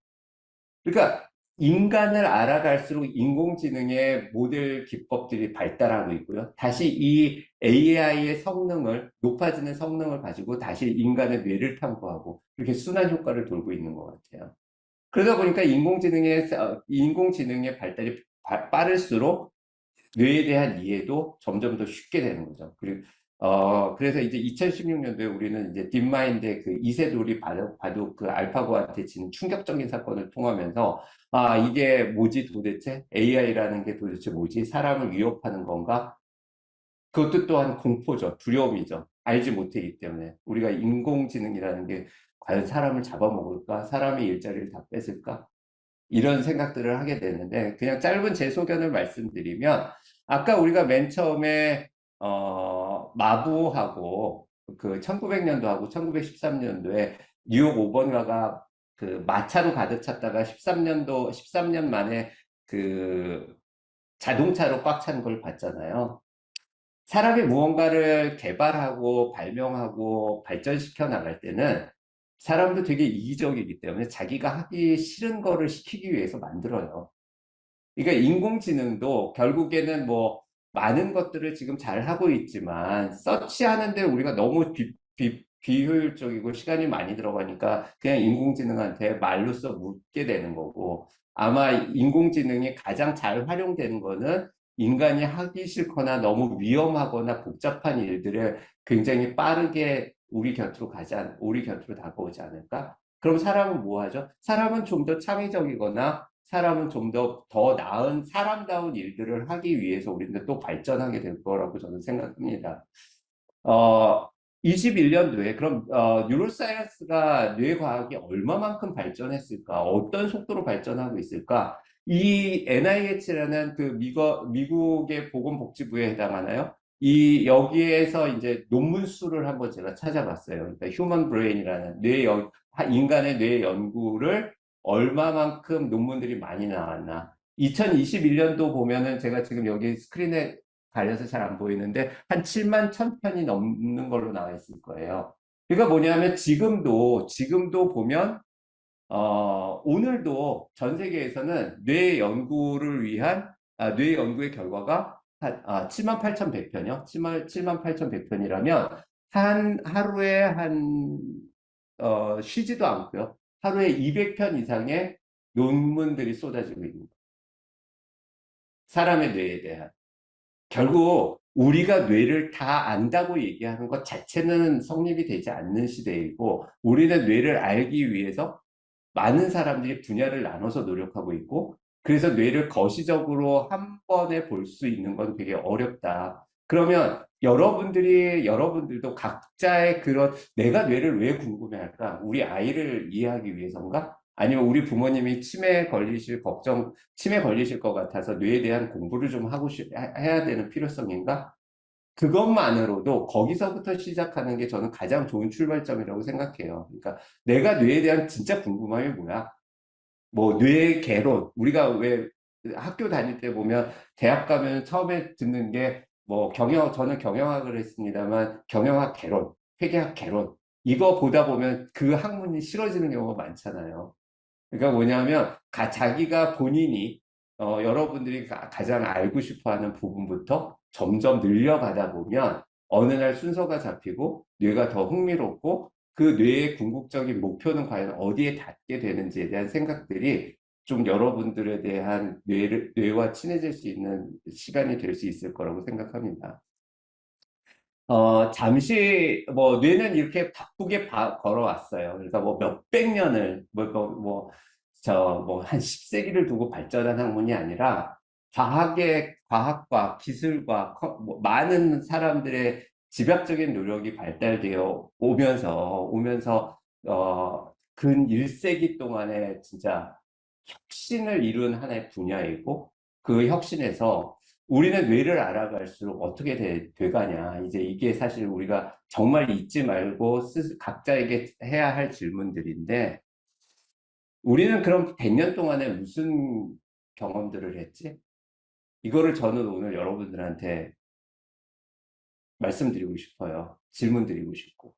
그러니까 인간을 알아갈수록 인공지능의 모델 기법들이 발달하고 있고요. 다시 이 AI의 성능을, 높아지는 성능을 가지고 다시 인간의 뇌를 탐구하고 이렇게 순환 효과를 돌고 있는 것 같아요. 그러다 보니까 인공지능의 발달이 빠를수록 뇌에 대한 이해도 점점 더 쉽게 되는 거죠. 그리고 그래서 이제 2016년도에 우리는 이제 딥마인드의 그 이세돌이 바둑 그 알파고한테 지는 충격적인 사건을 통하면서 아, 이게 뭐지 도대체? AI라는 게 도대체 뭐지? 사람을 위협하는 건가? 그것도 또한 공포죠. 두려움이죠. 알지 못하기 때문에. 우리가 인공지능이라는 게 과연 사람을 잡아먹을까? 사람의 일자리를 다 뺏을까? 이런 생각들을 하게 되는데 그냥 짧은 제 소견을 말씀드리면 아까 우리가 맨 처음에 마부하고 그 1900년도하고 1913년도에 뉴욕 5번가가 그 마차로 가득 찼다가 13년 만에 그 자동차로 꽉 찬 걸 봤잖아요. 사람이 무언가를 개발하고 발명하고 발전시켜 나갈 때는 사람도 되게 이기적이기 때문에 자기가 하기 싫은 거를 시키기 위해서 만들어요. 그러니까 인공지능도 결국에는 뭐 많은 것들을 지금 잘 하고 있지만 서치하는데 우리가 너무 비효율적이고 시간이 많이 들어가니까 그냥 인공지능한테 말로써 묻게 되는 거고 아마 인공지능이 가장 잘 활용되는 거는 인간이 하기 싫거나 너무 위험하거나 복잡한 일들을 굉장히 빠르게 우리 곁으로 다가오지 않을까? 그럼 사람은 뭐 하죠? 사람은 좀 더 창의적이거나 사람은 좀 더 나은 사람다운 일들을 하기 위해서 우리는 또 발전하게 될 거라고 저는 생각합니다. 어, 21년도에 그럼 뉴로사이언스가 뇌과학이 얼마만큼 발전했을까? 어떤 속도로 발전하고 있을까? 이 NIH라는 그 미국의 보건복지부에 해당하나요? 이 여기에서 이제 논문 수를 한번 제가 찾아봤어요. 그러니까 휴먼 브레인이라는 인간의 뇌 연구를 얼마만큼 논문들이 많이 나왔나? 2021년도 보면은 제가 지금 여기 스크린에 가려서 잘 안 보이는데 한 7만 1,000편이 넘는 걸로 나와 있을 거예요. 그러니까 뭐냐면 지금도 보면 오늘도 전 세계에서는 뇌 연구의 결과가 한 7만 8,100편이요. 7만 8,100편이라면 한 하루에 쉬지도 않고요. 하루에 200편 이상의 논문들이 쏟아지고 있는 거예요. 사람의 뇌에 대한. 결국 우리가 뇌를 다 안다고 얘기하는 것 자체는 성립이 되지 않는 시대이고 우리는 뇌를 알기 위해서 많은 사람들이 분야를 나눠서 노력하고 있고 그래서 뇌를 거시적으로 한 번에 볼 수 있는 건 되게 어렵다. 그러면 여러분들도 각자의 그런 내가 뇌를 왜 궁금해할까? 우리 아이를 이해하기 위해서인가? 아니면 우리 부모님이 치매 걸리실 것 같아서 뇌에 대한 공부를 좀 해야 되는 필요성인가? 그것만으로도 거기서부터 시작하는 게 저는 가장 좋은 출발점이라고 생각해요. 그러니까 내가 뇌에 대한 진짜 궁금함이 뭐야? 뭐 뇌 개론 우리가 왜 학교 다닐 때 보면 대학 가면 처음에 듣는 게 뭐 저는 경영학을 했습니다만 경영학 개론, 회계학 개론 이거 보다 보면 그 학문이 싫어지는 경우가 많잖아요. 그러니까 뭐냐면 자기가 본인이 여러분들이 가장 알고 싶어하는 부분부터 점점 늘려가다 보면 어느 날 순서가 잡히고 뇌가 더 흥미롭고 그 뇌의 궁극적인 목표는 과연 어디에 닿게 되는지에 대한 생각들이 좀 여러분들에 대한 뇌와 친해질 수 있는 시간이 될 수 있을 거라고 생각합니다. 잠시, 뇌는 이렇게 바쁘게 걸어왔어요. 그러니까 뭐 몇백 년을, 한 10세기를 두고 발전한 학문이 아니라 과학과 기술과 많은 사람들의 집약적인 노력이 발달되어 근 1세기 동안에 진짜 혁신을 이룬 하나의 분야이고 그 혁신에서 우리는 뇌를 알아갈수록 어떻게 돼가냐. 이제 이게 사실 우리가 정말 잊지 말고 각자에게 해야 할 질문들인데, 우리는 그럼 100년 동안에 무슨 경험들을 했지? 이거를 저는 오늘 여러분들한테 말씀드리고 싶어요. 질문 드리고 싶고.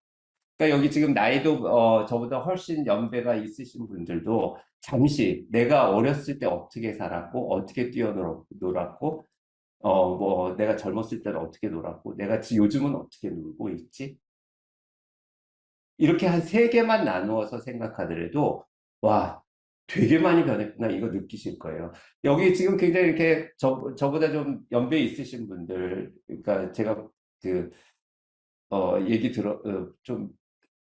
그러니까 여기 지금 나이도 저보다 훨씬 연배가 있으신 분들도 잠시 내가 어렸을 때 어떻게 살았고, 어떻게 뛰어놀았고, 내가 젊었을 때는 어떻게 놀았고, 내가 요즘은 어떻게 놀고 있지? 이렇게 한 세 개만 나누어서 생각하더라도, 와, 되게 많이 변했구나, 이거 느끼실 거예요. 여기 지금 굉장히 이렇게 저보다 좀 연배 있으신 분들, 그러니까 제가 그, 좀,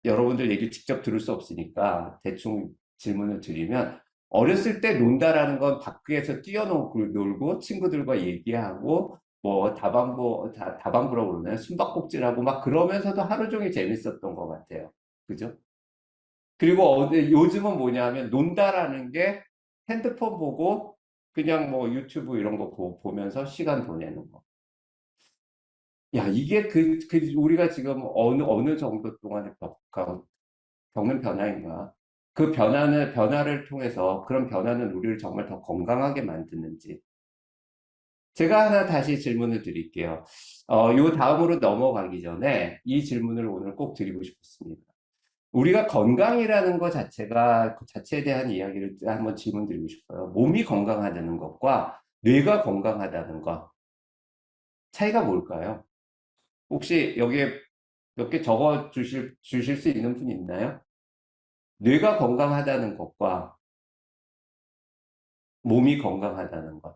여러분들 얘기 직접 들을 수 없으니까 대충 질문을 드리면, 어렸을 때 논다라는 건 밖에서 뛰어놀고 친구들과 얘기하고 뭐 다방구라고 그러나요? 숨바꼭질하고 막 그러면서도 하루 종일 재밌었던 것 같아요. 그죠? 그리고 요즘은 뭐냐면 논다라는 게 핸드폰 보고 그냥 뭐 유튜브 이런 거 보면서 시간 보내는 거. 야, 이게 우리가 지금 어느 정도 동안에 겪는 변화인가? 그 변화를 통해서 그런 변화는 우리를 정말 더 건강하게 만드는지. 제가 하나 다시 질문을 드릴게요. 요 다음으로 넘어가기 전에 이 질문을 오늘 꼭 드리고 싶습니다. 우리가 건강이라는 것 자체가, 그 자체에 대한 이야기를 한번 질문 드리고 싶어요. 몸이 건강하다는 것과 뇌가 건강하다는 것, 차이가 뭘까요? 혹시 여기에 몇 개 주실 수 있는 분 있나요? 뇌가 건강하다는 것과 몸이 건강하다는 것.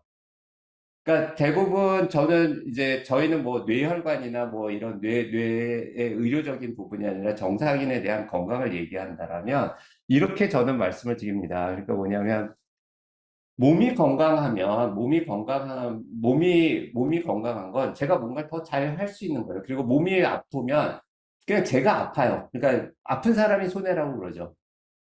그러니까 대부분 저희는 뭐 뇌혈관이나 뭐 이런 뇌의 의료적인 부분이 아니라 정상인에 대한 건강을 얘기한다라면 이렇게 저는 말씀을 드립니다. 그러니까 뭐냐면 몸이 건강한 건 제가 뭔가 더 잘 할 수 있는 거예요. 그리고 몸이 아프면 그냥 제가 아파요. 그러니까 아픈 사람이 손해라고 그러죠.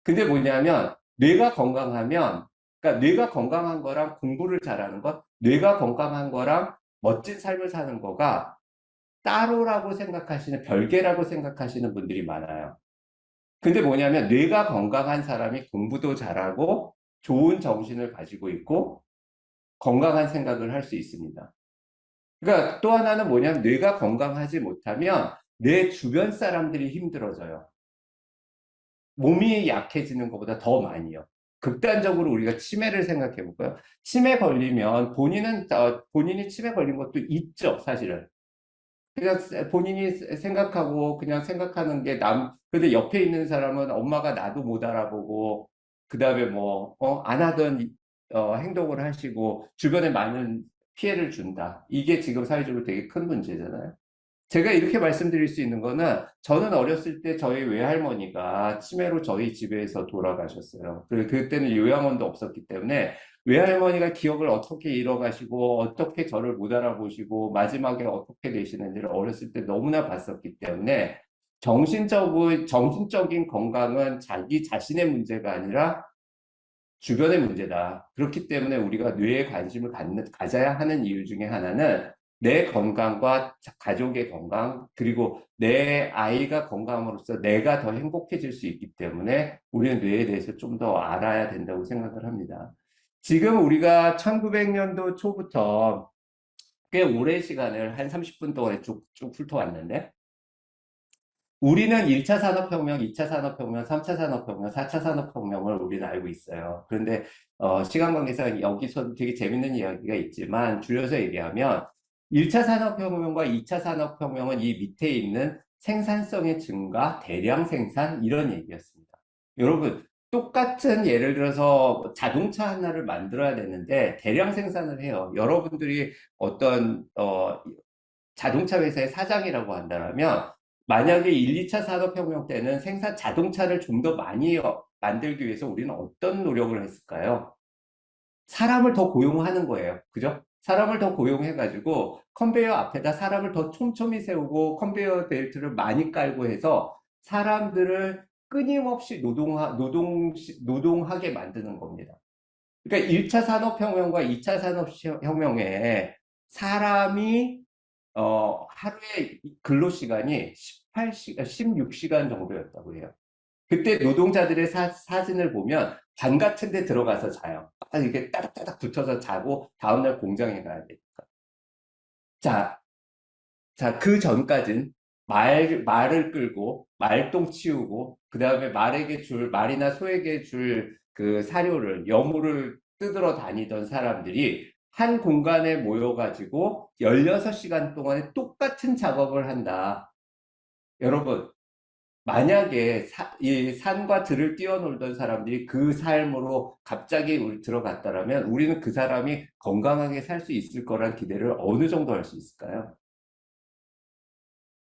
근데 뭐냐면 그러니까 뇌가 건강한 거랑 공부를 잘하는 것, 뇌가 건강한 거랑 멋진 삶을 사는 거가 별개라고 생각하시는 분들이 많아요. 근데 뭐냐면 뇌가 건강한 사람이 공부도 잘하고 좋은 정신을 가지고 있고 건강한 생각을 할 수 있습니다. 그러니까 또 하나는 뭐냐면 뇌가 건강하지 못하면 내 주변 사람들이 힘들어져요. 몸이 약해지는 것보다 더 많이요. 극단적으로 우리가 치매를 생각해 볼까요? 치매 걸리면 본인이 치매 걸린 것도 있죠, 사실은. 그냥 본인이 생각하고 그냥 생각하는 게 근데 옆에 있는 사람은 엄마가 나도 못 알아보고, 그 다음에 안 하던 행동을 하시고 주변에 많은 피해를 준다. 이게 지금 사회적으로 되게 큰 문제잖아요. 제가 이렇게 말씀드릴 수 있는 거는 저는 어렸을 때 저희 외할머니가 치매로 저희 집에서 돌아가셨어요. 그리고 그때는 요양원도 없었기 때문에 외할머니가 기억을 어떻게 잃어가시고 어떻게 저를 못 알아보시고 마지막에 어떻게 되시는지를 어렸을 때 너무나 봤었기 때문에 정신적인 건강은 자기 자신의 문제가 아니라 주변의 문제다. 그렇기 때문에 우리가 뇌에 관심을 가져야 하는 이유 중에 하나는 내 건강과 가족의 건강, 그리고 내 아이가 건강함으로써 내가 더 행복해질 수 있기 때문에 우리는 뇌에 대해서 좀 더 알아야 된다고 생각을 합니다. 지금 우리가 1900년도 초부터 꽤 오랜 시간을 한 30분 동안에 쭉 훑어왔는데, 우리는 1차 산업혁명, 2차 산업혁명, 3차 산업혁명, 4차 산업혁명을 우리는 알고 있어요. 그런데 시간 관계상 여기서 되게 재밌는 이야기가 있지만 줄여서 얘기하면 1차 산업혁명과 2차 산업혁명은 이 밑에 있는 생산성의 증가, 대량 생산 이런 얘기였습니다. 여러분 똑같은 예를 들어서 자동차 하나를 만들어야 되는데 대량 생산을 해요. 여러분들이 어떤 자동차 회사의 사장이라고 한다면 만약에 1, 2차 산업혁명 때는 자동차를 좀 더 많이 만들기 위해서 우리는 어떤 노력을 했을까요? 사람을 더 고용하는 거예요. 그죠? 사람을 더 고용해가지고 컨베이어 앞에다 사람을 더 촘촘히 세우고 컨베이어 벨트를 많이 깔고 해서 사람들을 끊임없이 노동하게 만드는 겁니다. 그러니까 1차 산업혁명과 2차 산업혁명에 사람이 하루에 근로시간이 18시간, 16시간 정도였다고 해요. 그때 노동자들의 사진을 보면 반 같은 데 들어가서 자요. 이렇게 따닥따닥 붙어서 자고 다음날 공장에 가야 되니까. 자, 그 전까진 말을 끌고 말똥 치우고 그 다음에 말이나 소에게 줄 그 사료를 여물을 뜯으러 다니던 사람들이 한 공간에 모여가지고 16시간 동안에 똑같은 작업을 한다. 여러분, 만약에 이 산과 들을 뛰어놀던 사람들이 그 삶으로 갑자기 들어갔다면 우리는 그 사람이 건강하게 살 수 있을 거란 기대를 어느 정도 할 수 있을까요?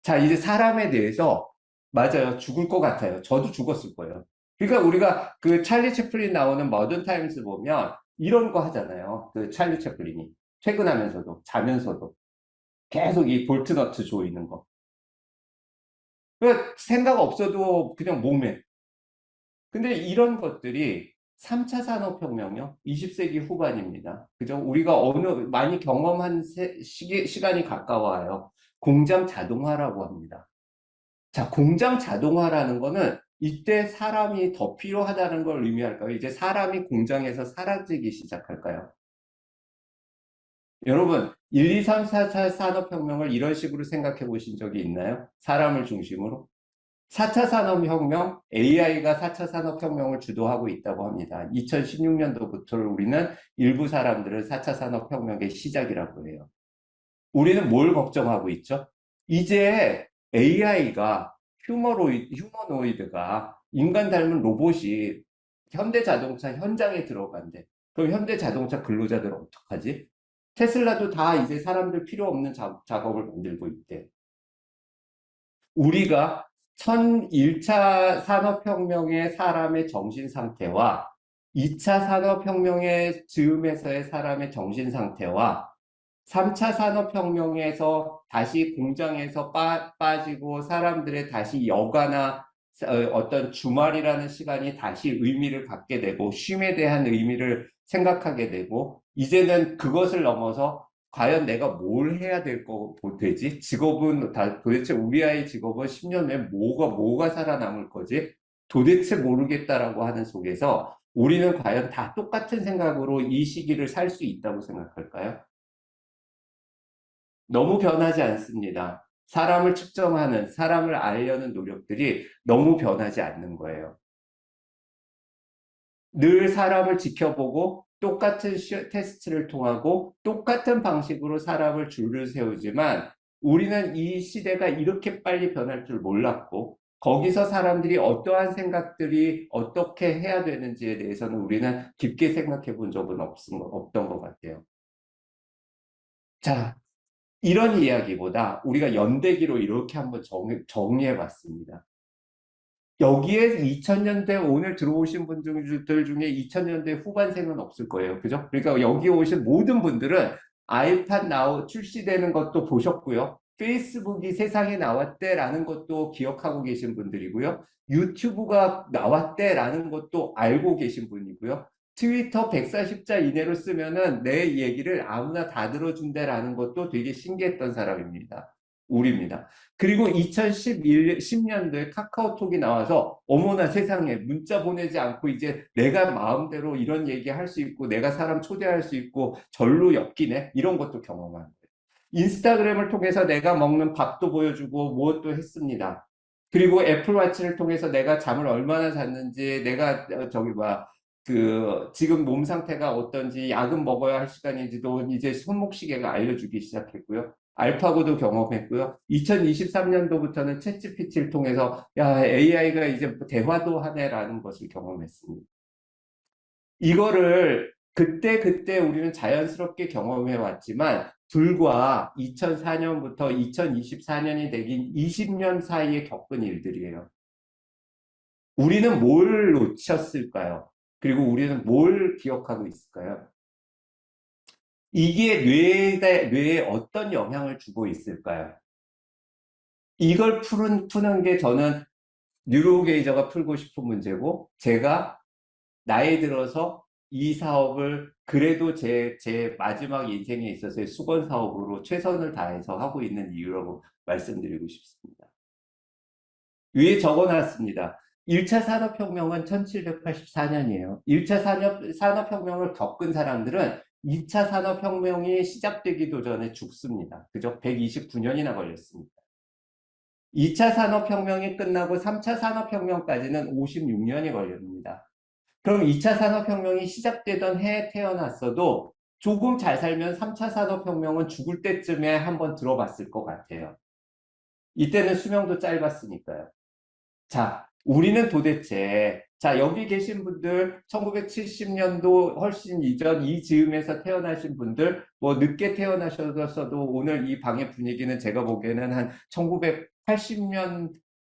자, 이제 사람에 대해서 맞아요. 죽을 것 같아요. 저도 죽었을 거예요. 그러니까 우리가 그 찰리 채플린 나오는 머든 타임스 보면 이런 거 하잖아요. 그 찰리 채플린이 퇴근하면서도 자면서도 계속 이 볼트너트 조이는 거. 그러니까 생각 없어도 그냥 몸에. 근데 이런 것들이 3차 산업혁명요? 20세기 후반입니다. 그죠? 우리가 많이 경험한 시간이 가까워요. 공장 자동화라고 합니다. 자, 공장 자동화라는 거는 이때 사람이 더 필요하다는 걸 의미할까요? 이제 사람이 공장에서 사라지기 시작할까요? 여러분, 1, 2, 3, 4차 산업혁명을 이런 식으로 생각해 보신 적이 있나요? 사람을 중심으로? 4차 산업혁명, AI가 4차 산업혁명을 주도하고 있다고 합니다. 2016년도부터 우리는 일부 사람들은 4차 산업혁명의 시작이라고 해요. 우리는 뭘 걱정하고 있죠? 이제 AI가 휴머노이드가 인간 닮은 로봇이 현대자동차 현장에 들어간대. 그럼 현대자동차 근로자들 어떡하지? 테슬라도 다 이제 사람들 필요 없는 작업을 만들고 있대. 우리가 1차 산업혁명의 사람의 정신 상태와 2차 산업혁명의 즈음에서의 사람의 정신 상태와 3차 산업혁명에서 다시 공장에서 빠지고 사람들의 다시 여가나 어떤 주말이라는 시간이 다시 의미를 갖게 되고 쉼에 대한 의미를 생각하게 되고 이제는 그것을 넘어서 과연 내가 뭘 해야 되지? 직업은 도대체 우리 아이 직업은 10년 후에 뭐가 살아남을 거지? 도대체 모르겠다라고 하는 속에서 우리는 과연 다 똑같은 생각으로 이 시기를 살 수 있다고 생각할까요? 너무 변하지 않습니다. 사람을 측정하는, 사람을 알려는 노력들이 너무 변하지 않는 거예요. 늘 사람을 지켜보고 똑같은 테스트를 통하고 똑같은 방식으로 사람을 줄을 세우지만 우리는 이 시대가 이렇게 빨리 변할 줄 몰랐고 거기서 사람들이 어떠한 생각들이 어떻게 해야 되는지에 대해서는 우리는 깊게 생각해 본 적은 없던 것 같아요. 자, 이런 이야기보다 우리가 연대기로 이렇게 한번 정리해 봤습니다. 여기에 2000년대 오늘 들어오신 분들 중에 2000년대 후반생은 없을 거예요. 그죠? 그러니까 여기 오신 모든 분들은 아이팟 출시되는 것도 보셨고요. 페이스북이 세상에 나왔대라는 것도 기억하고 계신 분들이고요. 유튜브가 나왔대라는 것도 알고 계신 분이고요. 트위터 140자 이내로 쓰면은 내 얘기를 아무나 다 들어준대라는 것도 되게 신기했던 사람입니다. 우리입니다. 그리고 2010년도에 카카오톡이 나와서 어머나 세상에 문자 보내지 않고 이제 내가 마음대로 이런 얘기 할 수 있고 내가 사람 초대할 수 있고 절로 엮이네 이런 것도 경험한 거예요. 인스타그램을 통해서 내가 먹는 밥도 보여주고 무엇도 했습니다. 그리고 애플워치를 통해서 내가 잠을 얼마나 잤는지, 내가 저기 봐, 그 지금 몸 상태가 어떤지, 약은 먹어야 할 시간인지도 이제 손목시계가 알려주기 시작했고요. 알파고도 경험했고요. 2023년도부터는 챗GPT를 통해서 야, AI가 이제 대화도 하네라는 것을 경험했습니다. 이거를 그때 우리는 자연스럽게 경험해 왔지만 불과 2004년부터 2024년이 되긴 20년 사이에 겪은 일들이에요. 우리는 뭘 놓쳤을까요? 그리고 우리는 뭘 기억하고 있을까요? 이게 뇌에 어떤 영향을 주고 있을까요? 이걸 푸는 게 저는 뉴로게이저가 풀고 싶은 문제고, 제가 나이 들어서 이 사업을 그래도 제 마지막 인생에 있어서의 수건 사업으로 최선을 다해서 하고 있는 이유라고 말씀드리고 싶습니다. 위에 적어놨습니다. 1차 산업혁명은 1784년이에요. 1차 산업혁명을 겪은 사람들은 2차 산업혁명이 시작되기도 전에 죽습니다. 그죠? 129년이나 걸렸습니다. 2차 산업혁명이 끝나고 3차 산업혁명까지는 56년이 걸립니다. 그럼 2차 산업혁명이 시작되던 해에 태어났어도 조금 잘 살면 3차 산업혁명은 죽을 때쯤에 한번 들어봤을 것 같아요. 이때는 수명도 짧았으니까요. 자, 우리는 도대체, 자, 여기 계신 분들, 1970년도 훨씬 이전 이 즈음에서 태어나신 분들, 뭐 늦게 태어나셔서도 오늘 이 방의 분위기는 제가 보기에는 한 1980년,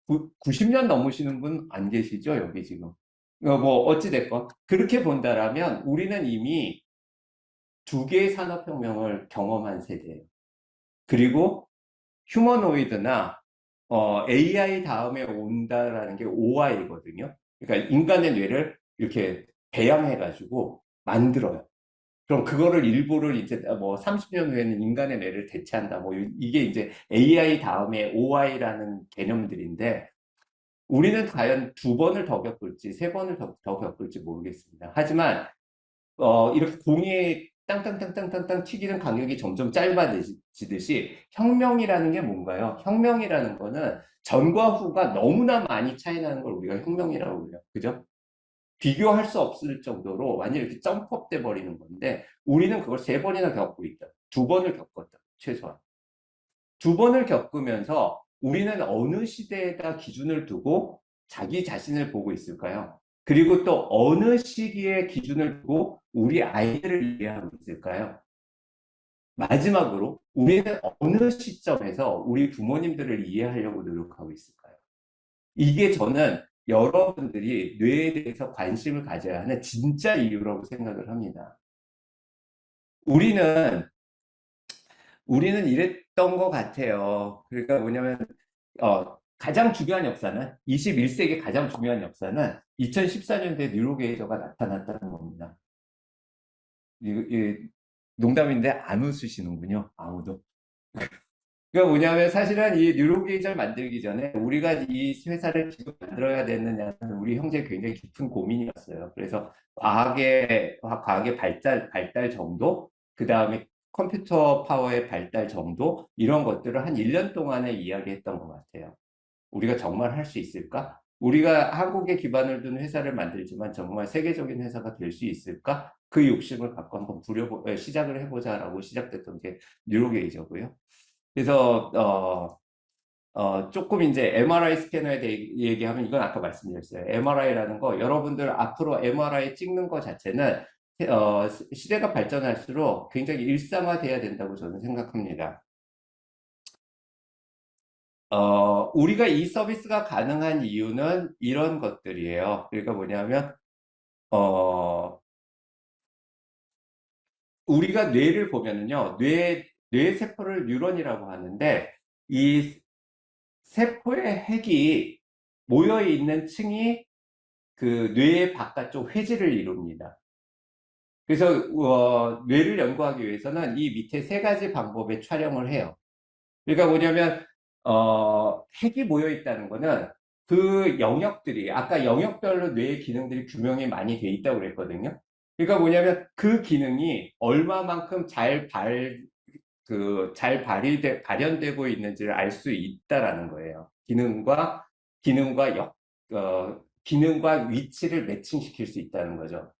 90년 넘으시는 분 안 계시죠? 여기 지금. 뭐, 어찌됐건. 그렇게 본다라면 우리는 이미 두 개의 산업혁명을 경험한 세대예요. 그리고 휴머노이드나 AI 다음에 온다라는 게 OI거든요. 그러니까 인간의 뇌를 이렇게 배양해가지고 만들어요. 그럼 그거를 일부를 이제 뭐 30년 후에는 인간의 뇌를 대체한다. 뭐 이게 이제 AI 다음에 OI라는 개념들인데 우리는 과연 두 번을 더 겪을지 세 번을 더 겪을지 모르겠습니다. 하지만 이렇게 공이 땅땅땅땅땅땅 튀기는 간격이 점점 짧아지듯이 혁명이라는 게 뭔가요? 혁명이라는 거는 전과 후가 너무나 많이 차이 나는 걸 우리가 혁명이라고 그래요. 그죠? 비교할 수 없을 정도로 완전히 이렇게 점프업 돼 버리는 건데 우리는 그걸 세 번이나 겪고 있다. 두 번을 겪었다. 최소한. 두 번을 겪으면서 우리는 어느 시대에다 기준을 두고 자기 자신을 보고 있을까요? 그리고 또 어느 시기에 기준을 두고 우리 아이들을 이해하고 있을까요? 마지막으로 우리는 어느 시점에서 우리 부모님들을 이해하려고 노력하고 있을까요? 이게 저는 여러분들이 뇌에 대해서 관심을 가져야 하는 진짜 이유라고 생각을 합니다. 우리는 이랬던 것 같아요. 그러니까 뭐냐면 가장 중요한 역사는 21세기 가장 중요한 역사는 2014년도에 뉴로게이저가 나타났다는 겁니다. 농담인데 안 웃으시는군요. 아무도. 그러니까 뭐냐면 사실은 이 뉴로게이저를 만들기 전에 우리가 이 회사를 계속 만들어야 되느냐는 우리 형제 굉장히 깊은 고민이었어요. 그래서 과학의 발달 정도, 그 다음에 컴퓨터 파워의 발달 정도, 이런 것들을 한 1년 동안에 이야기했던 것 같아요. 우리가 정말 할 수 있을까? 우리가 한국에 기반을 둔 회사를 만들지만 정말 세계적인 회사가 될 수 있을까? 그 욕심을 갖고 한번 시작을 해보자라고 시작됐던 게 뉴로게이저고요. 그래서 조금 이제 MRI 스캐너에 대해 얘기하면 이건 아까 말씀드렸어요. MRI라는 거 여러분들 앞으로 MRI 찍는 거 자체는 시대가 발전할수록 굉장히 일상화돼야 된다고 저는 생각합니다. 우리가 이 서비스가 가능한 이유는 이런 것들이에요. 그러니까 뭐냐면 우리가 뇌를 보면은요, 뇌 세포를 뉴런이라고 하는데 이 세포의 핵이 모여 있는 층이 그 뇌의 바깥쪽 회지를 이룹니다. 그래서 뇌를 연구하기 위해서는 이 밑에 세 가지 방법의 촬영을 해요. 그러니까 뭐냐면 핵이 모여 있다는 거는 그 영역들이 아까 영역별로 뇌의 기능들이 규명이 많이 돼 있다고 그랬거든요. 그러니까 뭐냐면 그 기능이 얼마만큼 잘 잘 발현되고 있는지를 알 수 있다라는 거예요. 기능과 기능과 위치를 매칭시킬 수 있다는 거죠.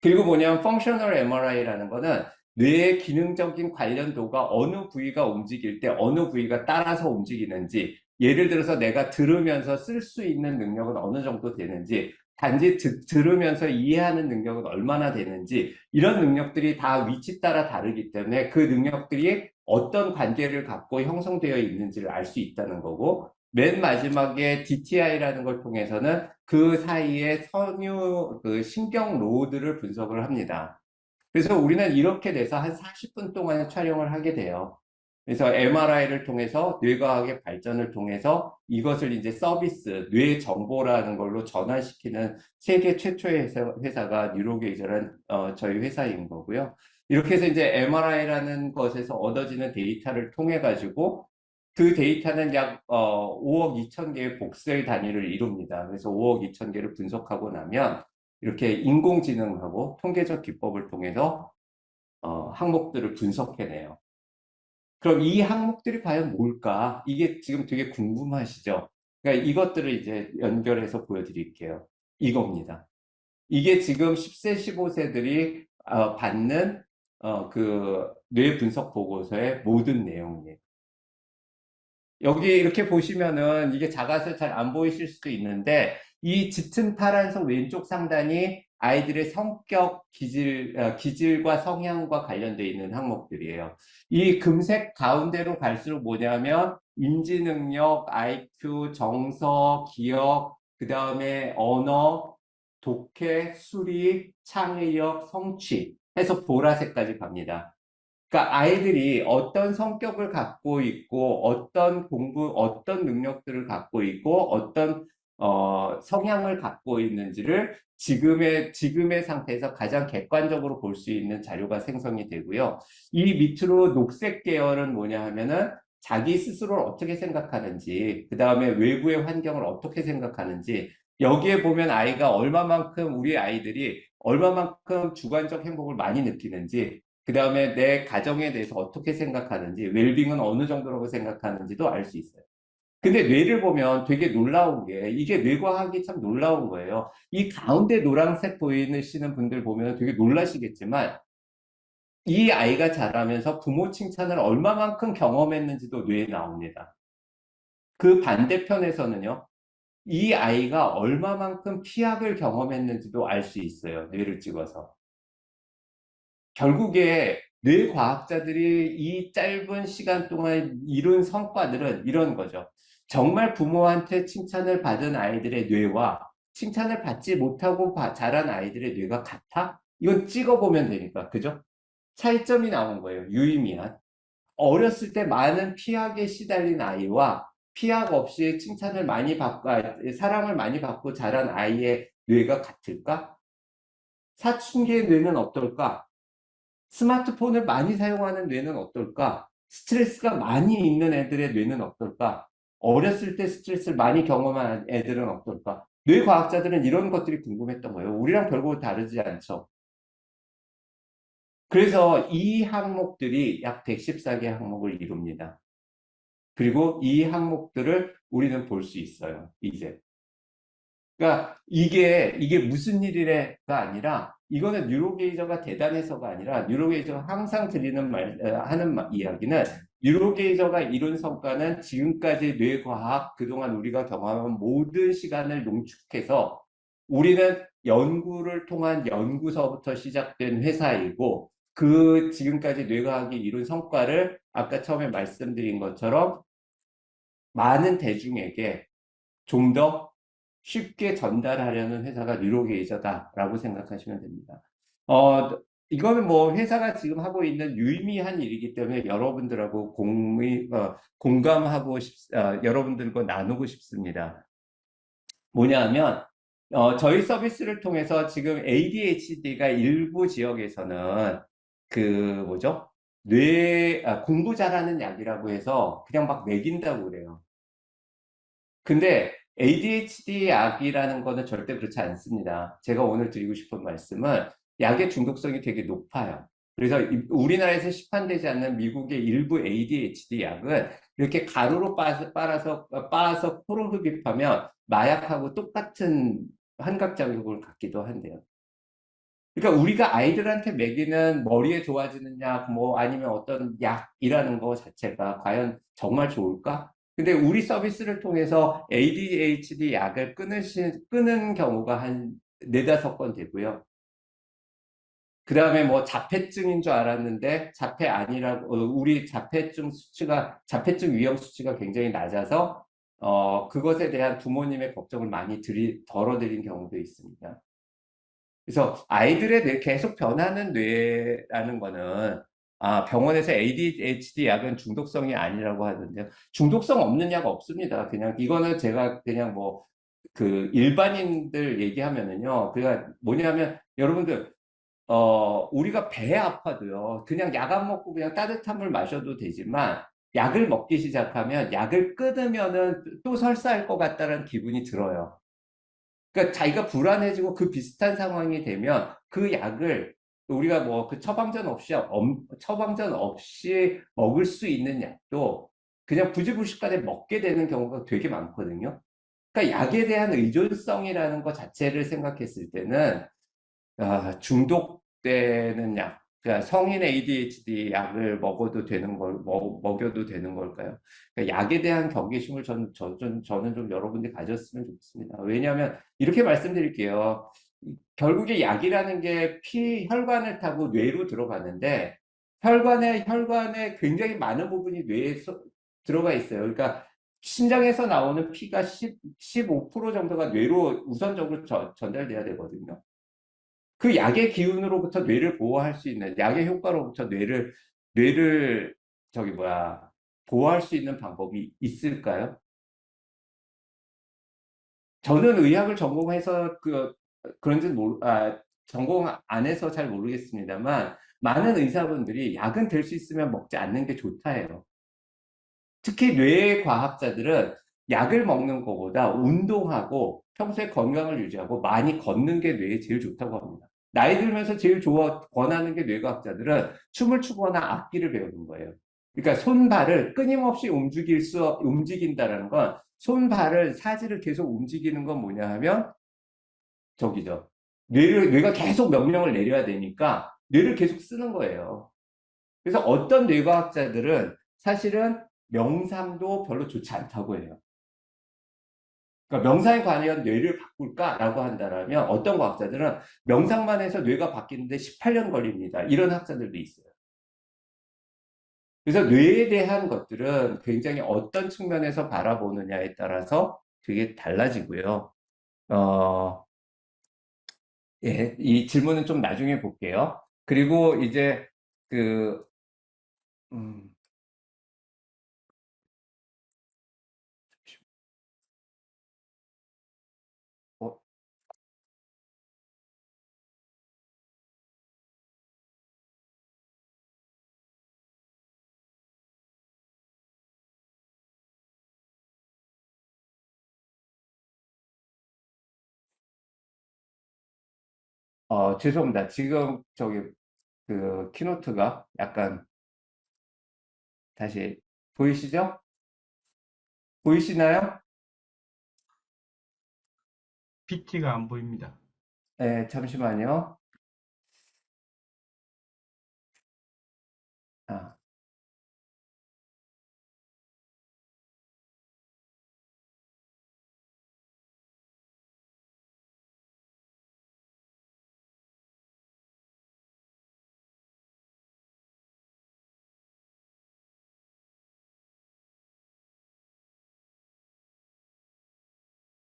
그리고 뭐냐면 펑셔널 MRI라는 거는 뇌의 기능적인 관련도가 어느 부위가 움직일 때 어느 부위가 따라서 움직이는지, 예를 들어서 내가 들으면서 쓸 수 있는 능력은 어느 정도 되는지, 단지 들으면서 이해하는 능력은 얼마나 되는지, 이런 능력들이 다 위치 따라 다르기 때문에 그 능력들이 어떤 관계를 갖고 형성되어 있는지를 알 수 있다는 거고, 맨 마지막에 DTI라는 걸 통해서는 그 사이에 그 신경 노드를 분석을 합니다. 그래서 우리는 이렇게 돼서 한 40분 동안 촬영을 하게 돼요. 그래서 MRI를 통해서 뇌과학의 발전을 통해서 이것을 이제 서비스, 뇌 정보라는 걸로 전환시키는 세계 최초의 회사가 뉴로게이저라는 저희 회사인 거고요. 이렇게 해서 이제 MRI라는 것에서 얻어지는 데이터를 통해 가지고 그 데이터는 약 5억 2천 개의 복셀 단위를 이룹니다. 그래서 5억 2천 개를 분석하고 나면 이렇게 인공지능하고 통계적 기법을 통해서 항목들을 분석해내요. 그럼 이 항목들이 과연 뭘까? 이게 지금 되게 궁금하시죠? 그러니까 이것들을 이제 연결해서 보여드릴게요. 이겁니다. 이게 지금 10세, 15세들이 받는 그 뇌 분석 보고서의 모든 내용이에요. 여기 이렇게 보시면은 이게 작아서 잘 안 보이실 수도 있는데, 이 짙은 파란색 왼쪽 상단이 아이들의 성격, 기질과 성향과 관련되어 있는 항목들이에요. 이 금색 가운데로 갈수록 뭐냐면 인지 능력, IQ, 정서, 기억, 그 다음에 언어, 독해, 수리, 창의력, 성취 해서 보라색까지 갑니다. 그러니까 아이들이 어떤 성격을 갖고 있고, 어떤 능력들을 갖고 있고, 어떤 성향을 갖고 있는지를 지금의 상태에서 가장 객관적으로 볼 수 있는 자료가 생성이 되고요. 이 밑으로 녹색 계열은 뭐냐 하면은 자기 스스로를 어떻게 생각하는지, 그 다음에 외부의 환경을 어떻게 생각하는지, 여기에 보면 우리 아이들이 얼마만큼 주관적 행복을 많이 느끼는지, 그 다음에 내 가정에 대해서 어떻게 생각하는지, 웰빙은 어느 정도라고 생각하는지도 알 수 있어요. 근데 뇌를 보면 되게 놀라운 게, 이게 뇌과학이 참 놀라운 거예요. 이 가운데 노란색 보이시는 분들 보면 되게 놀라시겠지만, 이 아이가 자라면서 부모 칭찬을 얼마만큼 경험했는지도 뇌에 나옵니다. 그 반대편에서는요, 이 아이가 얼마만큼 피학을 경험했는지도 알 수 있어요. 뇌를 찍어서. 결국에 뇌과학자들이 이 짧은 시간 동안 이룬 성과들은 이런 거죠. 정말 부모한테 칭찬을 받은 아이들의 뇌와 칭찬을 받지 못하고 자란 아이들의 뇌가 같아? 이건 찍어보면 되니까, 그죠? 차이점이 나온 거예요. 유의미한. 어렸을 때 많은 피학에 시달린 아이와 피학 없이 사랑을 많이 받고 자란 아이의 뇌가 같을까? 사춘기의 뇌는 어떨까? 스마트폰을 많이 사용하는 뇌는 어떨까? 스트레스가 많이 있는 애들의 뇌는 어떨까? 어렸을 때 스트레스를 많이 경험한 애들은 어떨까? 뇌 과학자들은 이런 것들이 궁금했던 거예요. 우리랑 별거 다르지 않죠. 그래서 이 항목들이 약 114개 항목을 이룹니다. 그리고 이 항목들을 우리는 볼 수 있어요, 이제. 그러니까 이게 무슨 일이래가 아니라, 이거는 뉴로게이저가 대단해서가 아니라, 뉴로게이저가 항상 하는 이야기는, 뉴로게이저가 이룬 성과는 지금까지 뇌과학, 그동안 우리가 경험한 모든 시간을 농축해서, 우리는 연구를 통한 연구서부터 시작된 회사이고, 지금까지 뇌과학이 이룬 성과를 아까 처음에 말씀드린 것처럼 많은 대중에게 좀 더 쉽게 전달하려는 회사가 뉴로게이저다라고 생각하시면 됩니다. 어, 이거는 뭐 회사가 지금 하고 있는 유의미한 일이기 때문에 여러분들하고 공감하고 여러분들과 나누고 싶습니다. 뭐냐 하면, 저희 서비스를 통해서 지금 ADHD가 일부 지역에서는 뭐죠? 공부 잘하는 약이라고 해서 그냥 막 먹인다고 그래요. 근데 ADHD 약이라는 거는 절대 그렇지 않습니다. 제가 오늘 드리고 싶은 말씀은 약의 중독성이 되게 높아요. 그래서 우리나라에서 시판되지 않는 미국의 일부 ADHD 약은 이렇게 가루로 빻아서 코로 흡입하면 마약하고 똑같은 환각작용을 갖기도 한대요. 그러니까 우리가 아이들한테 먹이는 머리에 좋아지는 약, 뭐 아니면 어떤 약이라는 거 자체가 과연 정말 좋을까? 근데 우리 서비스를 통해서 ADHD 약을 끊는 경우가 한 네다섯 건 되고요. 그 다음에 뭐 자폐증인 줄 알았는데 자폐 아니라고, 우리 자폐증 위험 수치가 굉장히 낮아서, 그것에 대한 부모님의 걱정을 많이 덜어드린 경우도 있습니다. 그래서 아이들의 계속 변하는 뇌라는 거는, 병원에서 ADHD 약은 중독성이 아니라고 하던데요. 중독성 없는 약 없습니다. 그냥 이거는 제가 그냥 뭐 그 일반인들 얘기하면은요. 그가 뭐냐면 여러분들 우리가 배 아파도요. 그냥 약 안 먹고 그냥 따뜻한 물 마셔도 되지만 약을 먹기 시작하면 약을 끊으면은 또 설사할 것 같다는 기분이 들어요. 그러니까 자기가 불안해지고 그 비슷한 상황이 되면 그 약을 우리가 뭐 그 처방전 없이 먹을 수 있는 약도 그냥 부지불식간에 먹게 되는 경우가 되게 많거든요. 그러니까 약에 대한 의존성이라는 것 자체를 생각했을 때는 중독되는 약, 그러니까 성인 ADHD 약을 먹여도 되는 걸까요? 그러니까 약에 대한 경계심을 저는 좀 여러분들이 가졌으면 좋겠습니다. 왜냐하면, 이렇게 말씀드릴게요. 결국에 약이라는 게 혈관을 타고 뇌로 들어가는데, 혈관에 굉장히 많은 부분이 뇌에 들어가 있어요. 그러니까, 심장에서 나오는 피가 15% 정도가 뇌로 우선적으로 전달돼야 되거든요. 그 약의 기운으로부터 뇌를 보호할 수 있는, 약의 효과로부터 뇌를, 보호할 수 있는 방법이 있을까요? 저는 의학을 전공해서 전공 안 해서 잘 모르겠습니다만, 많은 의사분들이 약은 될 수 있으면 먹지 않는 게 좋다 해요. 특히 뇌과학자들은 약을 먹는 것보다 운동하고 평소에 건강을 유지하고 많이 걷는 게 뇌에 제일 좋다고 합니다. 나이 들면서 제일 권하는 게 뇌과학자들은 춤을 추거나 악기를 배우는 거예요. 그러니까 손발을 끊임없이 움직인다는 건, 손발을 사지를 계속 움직이는 건 뭐냐 하면 저기죠. 뇌가 계속 명령을 내려야 되니까 뇌를 계속 쓰는 거예요. 그래서 어떤 뇌과학자들은 사실은 명상도 별로 좋지 않다고 해요. 그러니까 명상에 관한 뇌를 바꿀까라고 한다면 어떤 과학자들은 명상만 해서 뇌가 바뀌는데 18년 걸립니다. 이런 학자들도 있어요. 그래서 뇌에 대한 것들은 굉장히 어떤 측면에서 바라보느냐에 따라서 되게 달라지고요. 어, 예, 이 질문은 좀 나중에 볼게요. 그리고 이제 그, 음, 어, 죄송합니다. 지금 그 키노트가 약간 다시 보이시죠? 보이시나요? PT가 안 보입니다. 네, 잠시만요. 아,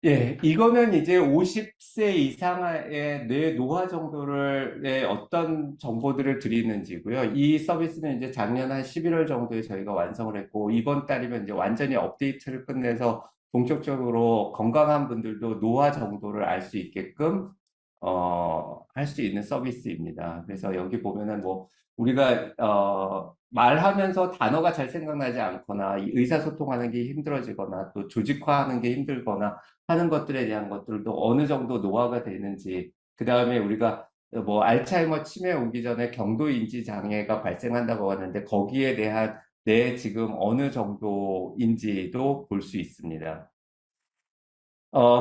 예, 이거는 이제 50세 이상의 뇌 노화 정도를, 어떤 정보들을 드리는지고요. 이 서비스는 이제 작년 한 11월 정도에 저희가 완성을 했고, 이번 달이면 이제 완전히 업데이트를 끝내서 본격적으로 건강한 분들도 노화 정도를 알 수 있게끔, 할 수 있는 서비스입니다. 그래서 여기 보면은 뭐, 우리가, 말하면서 단어가 잘 생각나지 않거나, 이 의사소통하는 게 힘들어지거나, 또 조직화하는 게 힘들거나, 하는 것들에 대한 것들도 어느 정도 노화가 되는지, 그 다음에 우리가 뭐 알츠하이머 치매 오기 전에 경도인지 장애가 발생한다고 하는데 거기에 대한 내 지금 어느 정도인지도 볼 수 있습니다.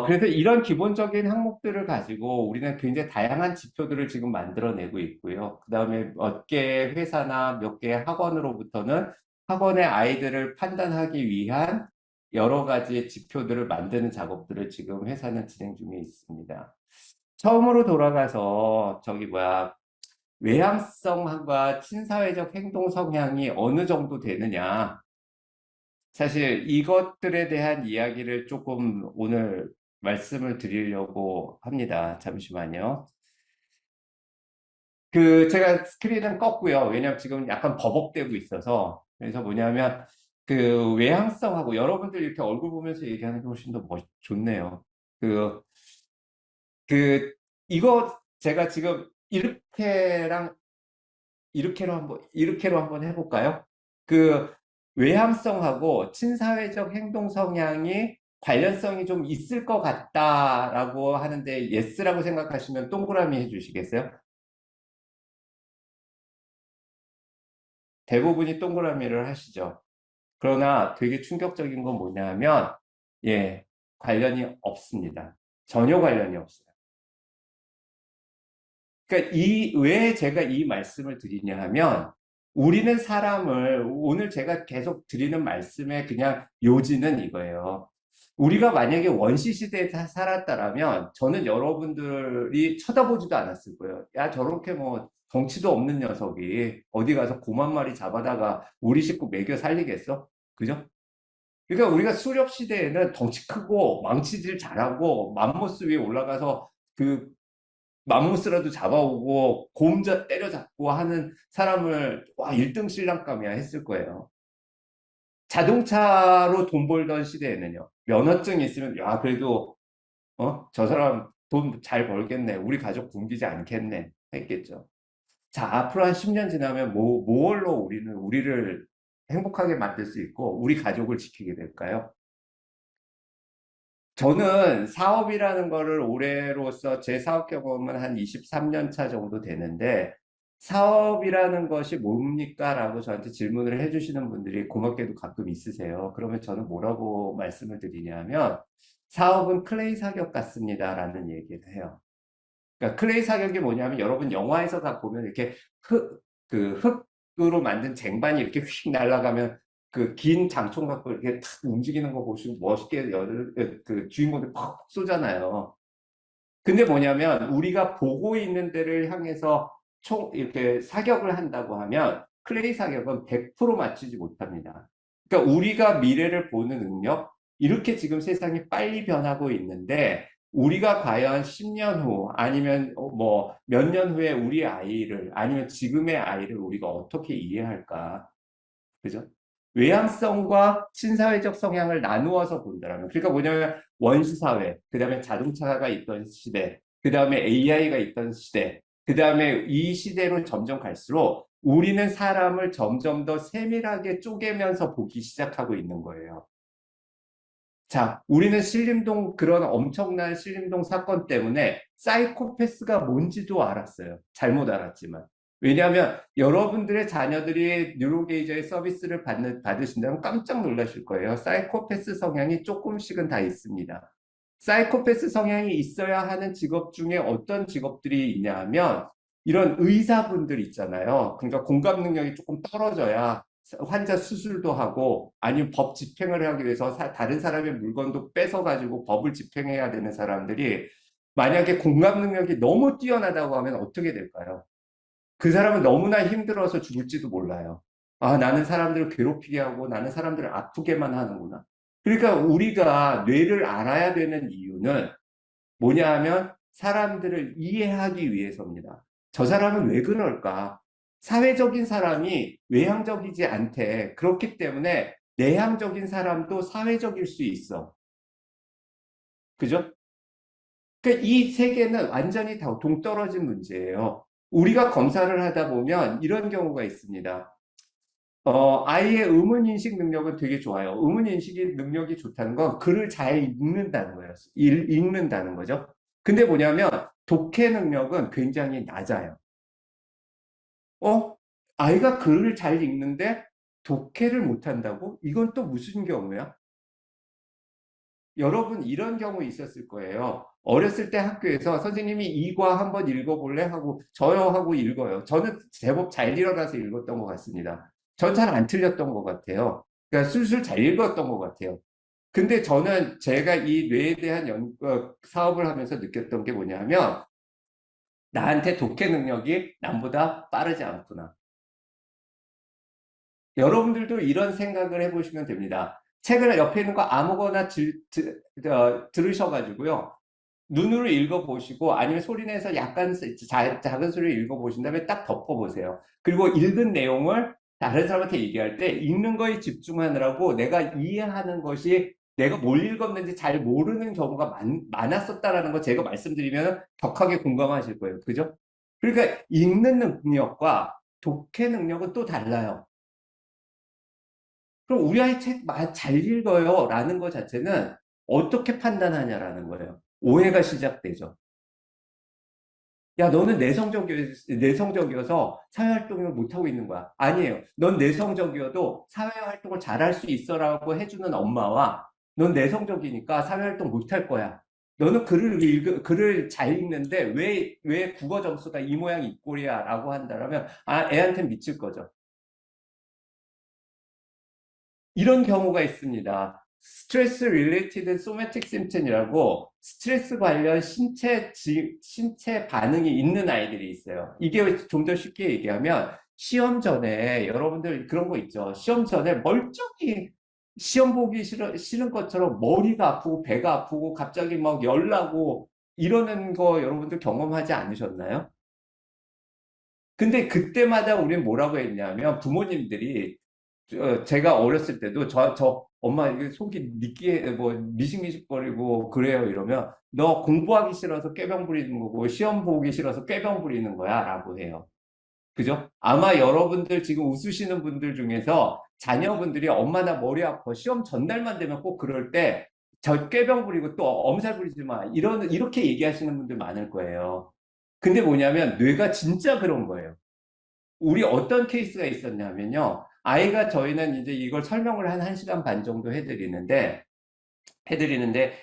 그래서 이런 기본적인 항목들을 가지고 우리는 굉장히 다양한 지표들을 지금 만들어내고 있고요. 그 다음에 몇 개의 회사나 몇 개의 학원으로부터는 학원의 아이들을 판단하기 위한 여러 가지 지표들을 만드는 작업들을 지금 회사는 진행 중에 있습니다. 처음으로 돌아가서 외향성과 친사회적 행동 성향이 어느 정도 되느냐. 사실 이것들에 대한 이야기를 조금 오늘 말씀을 드리려고 합니다. 잠시만요. 제가 스크린은 껐고요. 왜냐면 지금 약간 버벅대고 있어서. 그래서 뭐냐면, 외향성하고 여러분들 이렇게 얼굴 보면서 얘기하는 게 훨씬 더 좋네요. 그, 이거 제가 지금 이렇게로 한번 해볼까요? 그 외향성하고 친사회적 행동 성향이 관련성이 좀 있을 것 같다라고 하는데 예스라고 생각하시면 동그라미 해주시겠어요? 대부분이 동그라미를 하시죠. 그러나 되게 충격적인 건 뭐냐면 예, 관련이 없습니다. 전혀 관련이 없어요. 그러니까 왜 제가 이 말씀을 드리냐 하면 우리는 오늘 제가 계속 드리는 말씀의 그냥 요지는 이거예요. 우리가 만약에 원시 시대에 살았다라면 저는 여러분들이 쳐다보지도 않았을 거예요. 야, 저렇게 뭐 덩치도 없는 녀석이 어디 가서 곰 한 마리 잡아다가 우리 식구 먹여 살리겠어? 그죠? 그러니까 우리가 수렵 시대에는 덩치 크고 망치질 잘하고 맘모스 위에 올라가서 그 맘모스라도 잡아오고 곰자 때려잡고 하는 사람을 와 1등 신랑감이야 했을 거예요. 자동차로 돈 벌던 시대에는요. 면허증 있으면 야 그래도 저 사람 돈 잘 벌겠네. 우리 가족 굶기지 않겠네 했겠죠. 자 앞으로 한 10년 지나면 뭘로 우리를 행복하게 만들 수 있고 우리 가족을 지키게 될까요? 저는 사업이라는 거를 올해로서 제 사업 경험은 한 23년 차 정도 되는데 사업이라는 것이 뭡니까? 라고 저한테 질문을 해주시는 분들이 고맙게도 가끔 있으세요. 그러면 저는 뭐라고 말씀을 드리냐면 사업은 클레이 사격 같습니다. 라는 얘기를 해요. 그러니까 클레이 사격이 뭐냐면 여러분 영화에서 다 보면 이렇게 흙으로 만든 쟁반이 이렇게 휙 날아가면 그 긴 장총 갖고 이렇게 탁 움직이는 거 보시고 멋있게 주인공들 팍 쏘잖아요. 근데 뭐냐면 우리가 보고 있는 데를 향해서 이렇게 사격을 한다고 하면 클레이 사격은 100% 맞추지 못합니다. 그러니까 우리가 미래를 보는 능력, 이렇게 지금 세상이 빨리 변하고 있는데 우리가 과연 10년 후 아니면 뭐 몇 년 후에 우리 아이를 아니면 지금의 아이를 우리가 어떻게 이해할까? 그죠? 외향성과 친사회적 성향을 나누어서 본다면 그러니까 뭐냐면 원시사회, 그 다음에 자동차가 있던 시대, 그 다음에 AI가 있던 시대, 그 다음에 이 시대로 점점 갈수록 우리는 사람을 점점 더 세밀하게 쪼개면서 보기 시작하고 있는 거예요. 자, 우리는 그런 엄청난 신림동 사건 때문에 사이코패스가 뭔지도 알았어요. 잘못 알았지만. 왜냐하면 여러분들의 자녀들이 뉴로게이저의 서비스를 받으신다면 깜짝 놀라실 거예요. 사이코패스 성향이 조금씩은 다 있습니다. 사이코패스 성향이 있어야 하는 직업 중에 어떤 직업들이 있냐 하면 이런 의사분들 있잖아요. 그러니까 공감 능력이 조금 떨어져야 환자 수술도 하고 아니면 법 집행을 하기 위해서 다른 사람의 물건도 뺏어가지고 법을 집행해야 되는 사람들이 만약에 공감 능력이 너무 뛰어나다고 하면 어떻게 될까요? 그 사람은 너무나 힘들어서 죽을지도 몰라요. 아, 나는 사람들을 괴롭히게 하고 나는 사람들을 아프게만 하는구나. 그러니까 우리가 뇌를 알아야 되는 이유는 뭐냐 하면 사람들을 이해하기 위해서입니다. 저 사람은 왜 그럴까? 사회적인 사람이 외향적이지 않대. 그렇기 때문에 내향적인 사람도 사회적일 수 있어. 그죠? 그러니까 이 세계는 완전히 다 동떨어진 문제예요. 우리가 검사를 하다 보면 이런 경우가 있습니다. 아이의 의문인식 능력은 되게 좋아요. 의문인식 능력이 좋다는 건 글을 잘 읽는다는 거예요. 읽는다는 거죠. 근데 뭐냐면 독해 능력은 굉장히 낮아요. 어? 아이가 글을 잘 읽는데 독해를 못한다고? 이건 또 무슨 경우야? 여러분 이런 경우 있었을 거예요. 어렸을 때 학교에서 선생님이 이과 한번 읽어볼래? 하고 저요 하고 읽어요. 저는 제법 잘 일어나서 읽었던 것 같습니다. 전 잘 안 틀렸던 것 같아요. 그러니까 술술 잘 읽었던 것 같아요. 근데 저는 제가 이 뇌에 대한 사업을 하면서 느꼈던 게 뭐냐면 나한테 독해 능력이 남보다 빠르지 않구나. 여러분들도 이런 생각을 해보시면 됩니다. 책을 옆에 있는 거 아무거나 들으셔가지고요. 눈으로 읽어보시고 아니면 소리내서 약간 작은 소리를 읽어보신 다음에 딱 덮어보세요. 그리고 읽은 내용을 다른 사람한테 얘기할 때 읽는 거에 집중하느라고 내가 이해하는 것이 내가 뭘 읽었는지 잘 모르는 경우가 많았었다라는 거 제가 말씀드리면 격하게 공감하실 거예요. 그죠? 그러니까 읽는 능력과 독해 능력은 또 달라요. 그럼 우리 아이 책 잘 읽어요 라는 것 자체는 어떻게 판단하냐라는 거예요. 오해가 시작되죠. 야, 너는 내성적이어서 사회활동을 못하고 있는 거야. 아니에요. 넌 내성적이어도 사회활동을 잘할 수 있어라고 해주는 엄마와 넌 내성적이니까 사회활동 못할 거야. 너는 글을 잘 읽는데 왜 국어 점수가 이 모양 이 꼴이야 라고 한다면 애한테는 미칠 거죠. 이런 경우가 있습니다. 스트레스 릴레이티드 소매틱 심튼이라고 스트레스 관련 신체 반응이 있는 아이들이 있어요. 이게 좀 더 쉽게 얘기하면 시험 전에 여러분들 그런 거 있죠. 시험 전에 멀쩡히 시험 보기 싫은 것처럼 머리가 아프고 배가 아프고 갑자기 막 열나고 이러는 거 여러분들 경험하지 않으셨나요? 근데 그때마다 우리는 뭐라고 했냐면 부모님들이 제가 어렸을 때도 엄마 이게 속이 미식미식거리고 그래요 이러면 너 공부하기 싫어서 꾀병 부리는 거고 시험 보기 싫어서 꾀병 부리는 거야 라고 해요. 그죠? 아마 여러분들 지금 웃으시는 분들 중에서 자녀분들이 엄마 나 머리 아파 시험 전날만 되면 꼭 그럴 때 저 꾀병 부리고 또 엄살 부리지 마 이렇게 얘기하시는 분들 많을 거예요. 근데 뭐냐면 뇌가 진짜 그런 거예요. 우리 어떤 케이스가 있었냐면요. 아이가 저희는 이제 이걸 설명을 한 1시간 반 정도 해드리는데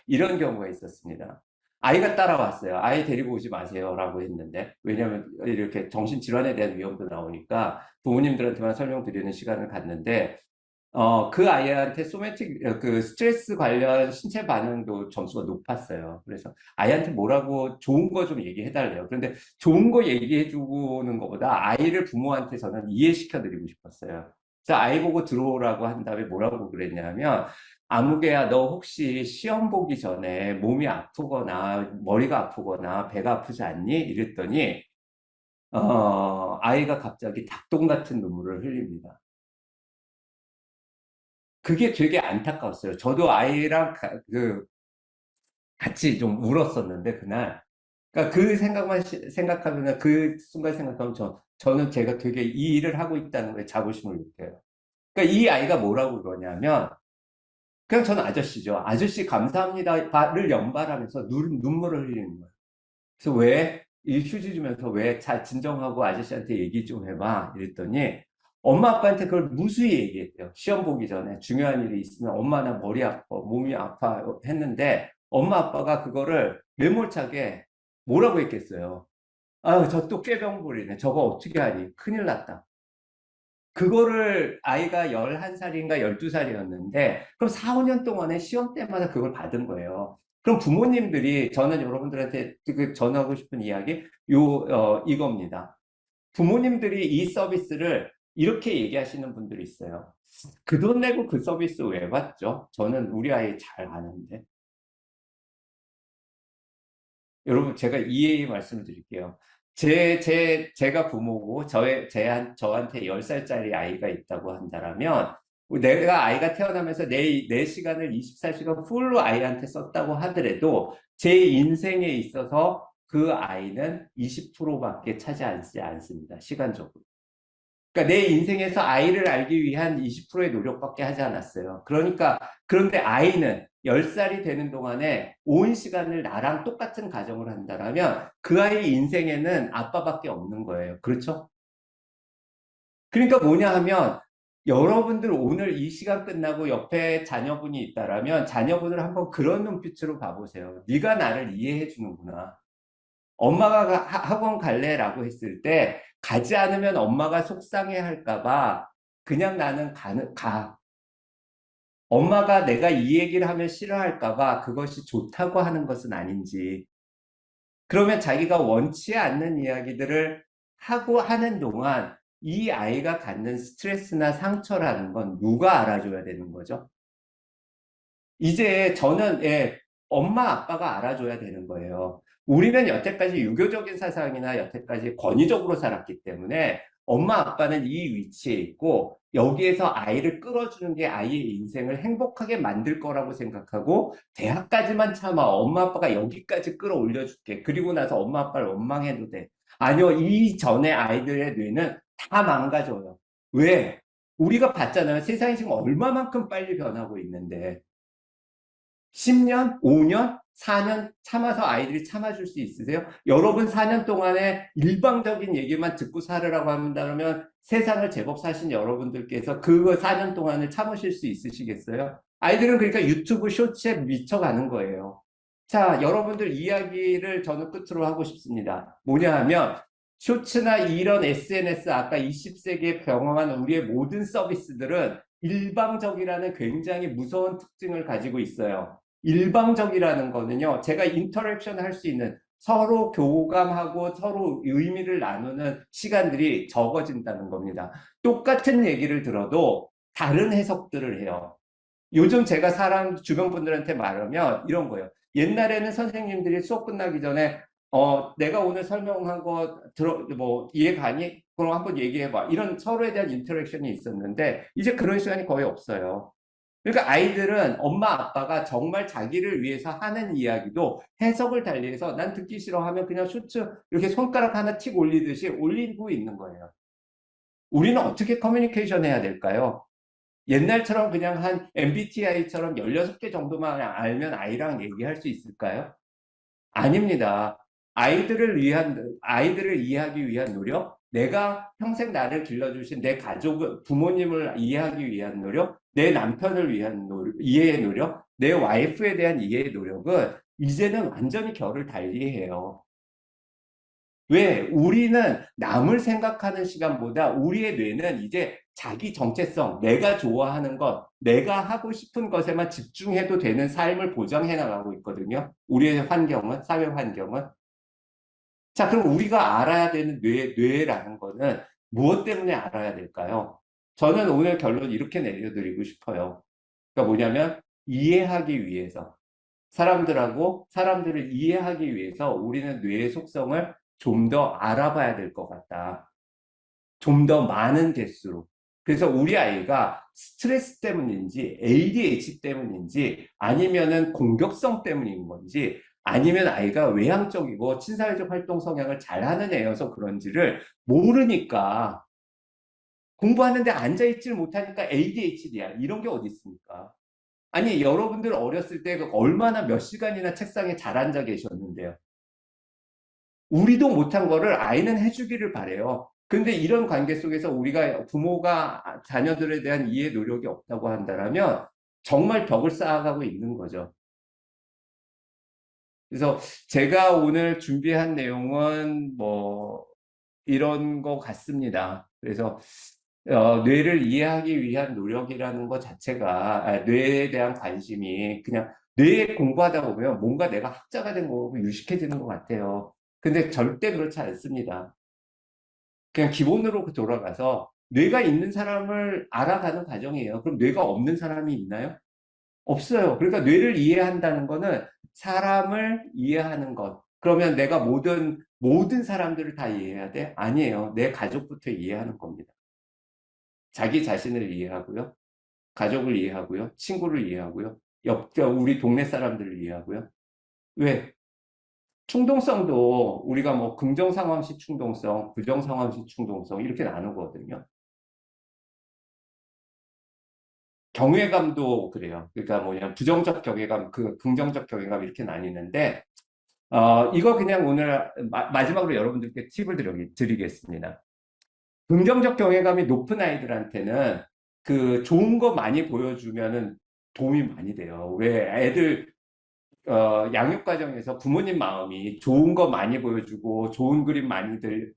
이런 경우가 있었습니다. 아이가 따라왔어요. 아이 데리고 오지 마세요. 라고 했는데, 왜냐면 이렇게 정신질환에 대한 위험도 나오니까 부모님들한테만 설명드리는 시간을 갖는데, 그 아이한테 그 스트레스 관련 신체 반응도 점수가 높았어요. 그래서 아이한테 뭐라고 좋은 거 좀 얘기해달래요. 그런데 좋은 거 얘기해주는 것보다 아이를 부모한테 저는 이해시켜드리고 싶었어요. 그래서 아이 보고 들어오라고 한 다음에 뭐라고 그랬냐면, 아무개야, 너 혹시 시험 보기 전에 몸이 아프거나 머리가 아프거나 배가 아프지 않니? 이랬더니, 아이가 갑자기 닭똥 같은 눈물을 흘립니다. 그게 되게 안타까웠어요. 저도 아이랑 같이 좀 울었었는데, 그날. 그러니까 그 생각하면, 그 순간 생각하면 저는 제가 되게 이 일을 하고 있다는 거에 자부심을 느껴요. 그러니까 이 아이가 뭐라고 그러냐면, 그냥 저는 아저씨죠. 아저씨 감사합니다를 연발하면서 눈물을 흘리는 거예요. 그래서 이 휴지 주면서 진정하고 아저씨한테 얘기 좀 해봐. 이랬더니 엄마 아빠한테 그걸 무수히 얘기했대요. 시험 보기 전에 중요한 일이 있으면 엄마 나 머리 아파, 몸이 아파 했는데 엄마 아빠가 그거를 매몰차게 뭐라고 했겠어요. 아유, 저 또 꾀병 부리네. 저거 어떻게 하니? 큰일 났다. 그거를 아이가 11살인가 12살이었는데, 그럼 4, 5년 동안에 시험 때마다 그걸 받은 거예요. 그럼 부모님들이, 저는 여러분들한테 전하고 싶은 이야기, 이겁니다. 부모님들이 이 서비스를 이렇게 얘기하시는 분들이 있어요. 그 돈 내고 그 서비스 왜 받죠? 저는 우리 아이 잘 아는데. 여러분, 제가 이해의 말씀을 드릴게요. 제가 부모고, 저한테 10살짜리 아이가 있다고 한다면, 내가 아이가 태어나면서 내 시간을 24시간 풀로 아이한테 썼다고 하더라도, 제 인생에 있어서 그 아이는 20%밖에 차지하지 않습니다. 시간적으로. 그러니까 내 인생에서 아이를 알기 위한 20%의 노력밖에 하지 않았어요. 그런데 아이는 10살이 되는 동안에 온 시간을 나랑 똑같은 가정을 한다면 그 아이 인생에는 아빠밖에 없는 거예요. 그렇죠? 그러니까 뭐냐 하면 여러분들 오늘 이 시간 끝나고 옆에 자녀분이 있다라면 자녀분을 한번 그런 눈빛으로 봐보세요. 네가 나를 이해해 주는구나. 엄마가 학원 갈래라고 했을 때 가지 않으면 엄마가 속상해 할까 봐 그냥 나는 가. 엄마가 내가 이 얘기를 하면 싫어할까 봐 그것이 좋다고 하는 것은 아닌지. 그러면 자기가 원치 않는 이야기들을 하고 하는 동안 이 아이가 갖는 스트레스나 상처라는 건 누가 알아줘야 되는 거죠? 이제 저는 엄마 아빠가 알아줘야 되는 거예요. 우리는 여태까지 유교적인 사상이나 여태까지 권위적으로 살았기 때문에 엄마 아빠는 이 위치에 있고 여기에서 아이를 끌어주는 게 아이의 인생을 행복하게 만들 거라고 생각하고 대학까지만 참아 엄마 아빠가 여기까지 끌어올려 줄게. 그리고 나서 엄마 아빠를 원망해도 돼. 아니요, 이 전에 아이들의 뇌는 다 망가져요. 왜? 우리가 봤잖아요. 세상이 지금 얼마만큼 빨리 변하고 있는데 10년, 5년, 4년 참아서 아이들이 참아줄 수 있으세요? 여러분 4년 동안에 일방적인 얘기만 듣고 살으라고 한다면 세상을 제법 사신 여러분들께서 그 4년 동안을 참으실 수 있으시겠어요? 아이들은 그러니까 유튜브 쇼츠에 미쳐가는 거예요. 자, 여러분들 이야기를 저는 끝으로 하고 싶습니다. 뭐냐 하면 쇼츠나 이런 SNS 아까 20세기에 경험한 우리의 모든 서비스들은 일방적이라는 굉장히 무서운 특징을 가지고 있어요. 일방적이라는 거는요, 제가 인터랙션 할 수 있는 서로 교감하고 서로 의미를 나누는 시간들이 적어진다는 겁니다. 똑같은 얘기를 들어도 다른 해석들을 해요. 요즘 제가 주변 분들한테 말하면 이런 거예요. 옛날에는 선생님들이 수업 끝나기 전에 내가 오늘 설명한 거 이해 가니? 그럼 한번 얘기해봐. 이런 서로에 대한 인터랙션이 있었는데 이제 그런 시간이 거의 없어요. 그러니까 아이들은 엄마 아빠가 정말 자기를 위해서 하는 이야기도 해석을 달리해서 난 듣기 싫어하면 그냥 쇼츠 이렇게 손가락 하나 틱 올리듯이 올리고 있는 거예요. 우리는 어떻게 커뮤니케이션 해야 될까요? 옛날처럼 그냥 한 MBTI처럼 16개 정도만 알면 아이랑 얘기할 수 있을까요? 아닙니다. 아이들을 이해하기 위한 노력, 내가 평생 나를 길러주신 내 가족을, 부모님을 이해하기 위한 노력, 내 남편을 위한 이해의 노력, 내 와이프에 대한 이해의 노력은 이제는 완전히 결을 달리해요. 왜? 우리는 남을 생각하는 시간보다 우리의 뇌는 이제 자기 정체성, 내가 좋아하는 것, 내가 하고 싶은 것에만 집중해도 되는 삶을 보장해 나가고 있거든요. 우리의 환경은, 사회 환경은. 자, 그럼 우리가 알아야 되는 뇌라는 거는 무엇 때문에 알아야 될까요? 저는 오늘 결론 이렇게 내려드리고 싶어요. 그러니까 뭐냐면, 이해하기 위해서. 사람들을 이해하기 위해서 우리는 뇌의 속성을 좀 더 알아봐야 될 것 같다. 좀 더 많은 개수로. 그래서 우리 아이가 스트레스 때문인지 ADHD 때문인지 아니면은 공격성 때문인 건지 아니면 아이가 외향적이고 친사회적 활동 성향을 잘하는 애여서 그런지를 모르니까 공부하는데 앉아있지를 못하니까 ADHD야. 이런 게 어디 있습니까? 아니, 여러분들 어렸을 때 얼마나 몇 시간이나 책상에 잘 앉아 계셨는데요. 우리도 못한 거를 아이는 해주기를 바래요. 근데 이런 관계 속에서 우리가 부모가 자녀들에 대한 이해 노력이 없다고 한다면 정말 벽을 쌓아가고 있는 거죠. 그래서 제가 오늘 준비한 내용은 뭐 이런 거 같습니다. 그래서 뇌를 이해하기 위한 노력이라는 것 자체가 뇌에 대한 관심이 그냥 뇌에 공부하다 보면 뭔가 내가 학자가 된 거고 유식해지는 것 같아요. 근데 절대 그렇지 않습니다. 그냥 기본으로 돌아가서 뇌가 있는 사람을 알아가는 과정이에요. 그럼 뇌가 없는 사람이 있나요? 없어요. 그러니까 뇌를 이해한다는 거는 사람을 이해하는 것. 그러면 내가 모든 사람들을 다 이해해야 돼? 아니에요. 내 가족부터 이해하는 겁니다. 자기 자신을 이해하고요. 가족을 이해하고요. 친구를 이해하고요. 우리 동네 사람들을 이해하고요. 왜? 충동성도 우리가 뭐 긍정 상황식 충동성, 부정 상황식 충동성 이렇게 나누거든요. 경외감도 그래요. 그러니까 뭐냐, 부정적 경외감, 긍정적 경외감 이렇게 나뉘는데, 이거 그냥 오늘 마지막으로 여러분들께 팁을 드리겠습니다. 긍정적 경외감이 높은 아이들한테는 그 좋은 거 많이 보여주면은 도움이 많이 돼요. 왜 애들 양육 과정에서 부모님 마음이 좋은 거 많이 보여주고, 좋은 그림 많이들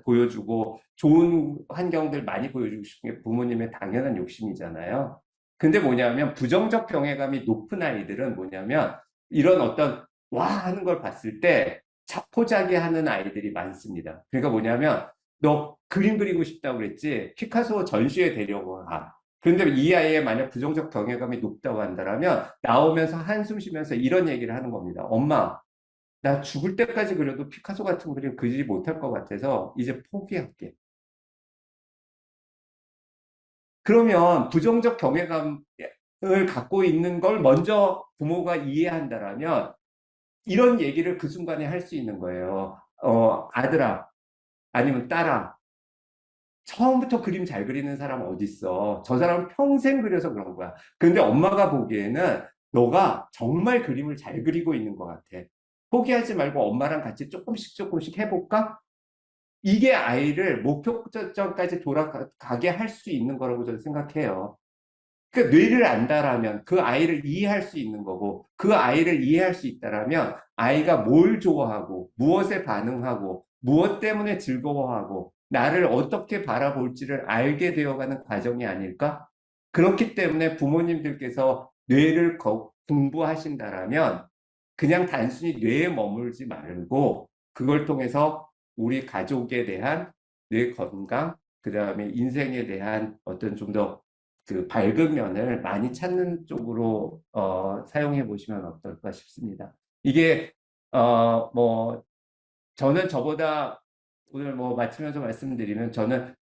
보여주고, 좋은 환경들 많이 보여주고 싶은 게 부모님의 당연한 욕심이잖아요. 근데 뭐냐면, 부정적 경외감이 높은 아이들은 뭐냐면, 이런 어떤, 와 하는 걸 봤을 때, 자포자기 하는 아이들이 많습니다. 그러니까 뭐냐면, 너 그림 그리고 싶다고 그랬지? 피카소 전시회 데려고 가. 그런데 이 아이의 만약 부정적 경외감이 높다고 한다면 나오면서 한숨 쉬면서 이런 얘기를 하는 겁니다. 엄마, 나 죽을 때까지 그려도 피카소 같은 그림 그리지 못할 것 같아서 이제 포기할게. 그러면 부정적 경외감을 갖고 있는 걸 먼저 부모가 이해한다라면 이런 얘기를 그 순간에 할 수 있는 거예요. 아들아, 아니면 딸아, 처음부터 그림 잘 그리는 사람 어디 있어? 저 사람은 평생 그려서 그런 거야. 근데 엄마가 보기에는 너가 정말 그림을 잘 그리고 있는 것 같아. 포기하지 말고 엄마랑 같이 조금씩 조금씩 해볼까? 이게 아이를 목표점까지 돌아가게 할 수 있는 거라고 저는 생각해요. 그 뇌를 안다라면 그 아이를 이해할 수 있는 거고, 그 아이를 이해할 수 있다라면 아이가 뭘 좋아하고 무엇에 반응하고 무엇 때문에 즐거워하고 나를 어떻게 바라볼지를 알게 되어가는 과정이 아닐까? 그렇기 때문에 부모님들께서 뇌를 공부하신다라면 그냥 단순히 뇌에 머물지 말고 그걸 통해서 우리 가족에 대한 뇌 건강, 그 다음에 인생에 대한 어떤 좀더 그 밝은 면을 많이 찾는 쪽으로 사용해 보시면 어떨까 싶습니다. 이게 뭐 저는 저보다 오늘 뭐 마치면서 말씀드리면 저는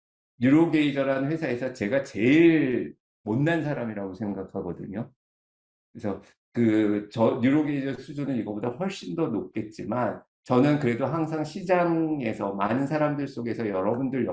뉴로게이저라는 회사에서 제가 제일 못난 사람이라고 생각하거든요. 그래서 뉴로게이저 수준은 이거보다 훨씬 더 높겠지만, 저는 그래도 항상 시장에서 많은 사람들 속에서 여러분들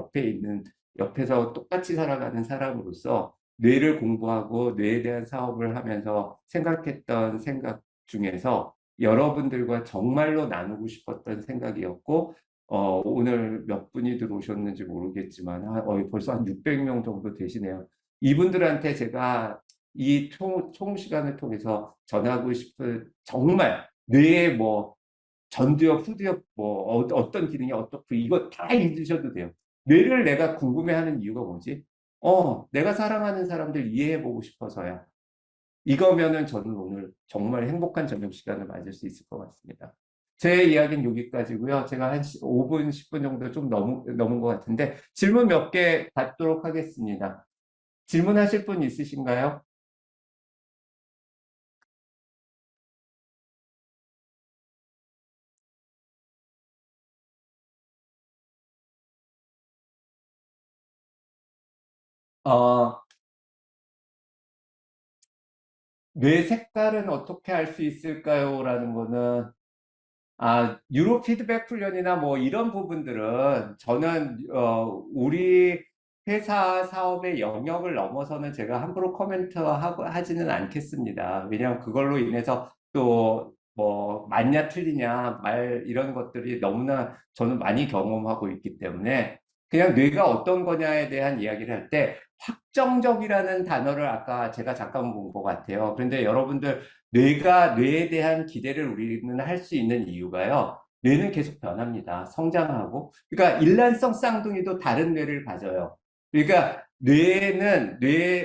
옆에서 똑같이 살아가는 사람으로서 뇌를 공부하고 뇌에 대한 사업을 하면서 생각했던 생각 중에서 여러분들과 정말로 나누고 싶었던 생각이었고, 오늘 몇 분이 들어오셨는지 모르겠지만, 벌써 한 600명 정도 되시네요. 이분들한테 제가 이 총 시간을 통해서 전하고 싶은 정말 뇌의 뭐 전두엽, 후두엽 뭐 어떤 기능이 어떻고 이거 다 잊으셔도 돼요. 뇌를 내가 궁금해하는 이유가 뭐지? 내가 사랑하는 사람들 이해해보고 싶어서야. 이거면은 저는 오늘 정말 행복한 저녁 시간을 맞을 수 있을 것 같습니다. 제 이야기는 여기까지고요. 제가 한 5분, 10분 정도 좀 넘은 것 같은데 질문 몇 개 받도록 하겠습니다. 질문하실 분 있으신가요? 어, 뇌 색깔은 어떻게 알 수 있을까요? 라는 거는, 뉴로 피드백 훈련이나 뭐 이런 부분들은 저는, 우리 회사 사업의 영역을 넘어서는 제가 함부로 하지는 않겠습니다. 왜냐하면 그걸로 인해서 또 뭐 맞냐 틀리냐 이런 것들이 너무나 저는 많이 경험하고 있기 때문에 그냥 뇌가 어떤 거냐에 대한 이야기를 할 때 확정적이라는 단어를 아까 제가 잠깐 본 것 같아요. 그런데 여러분들 뇌에 대한 기대를 우리는 할 수 있는 이유가요. 뇌는 계속 변합니다. 성장하고. 그러니까 일란성 쌍둥이도 다른 뇌를 가져요. 그러니까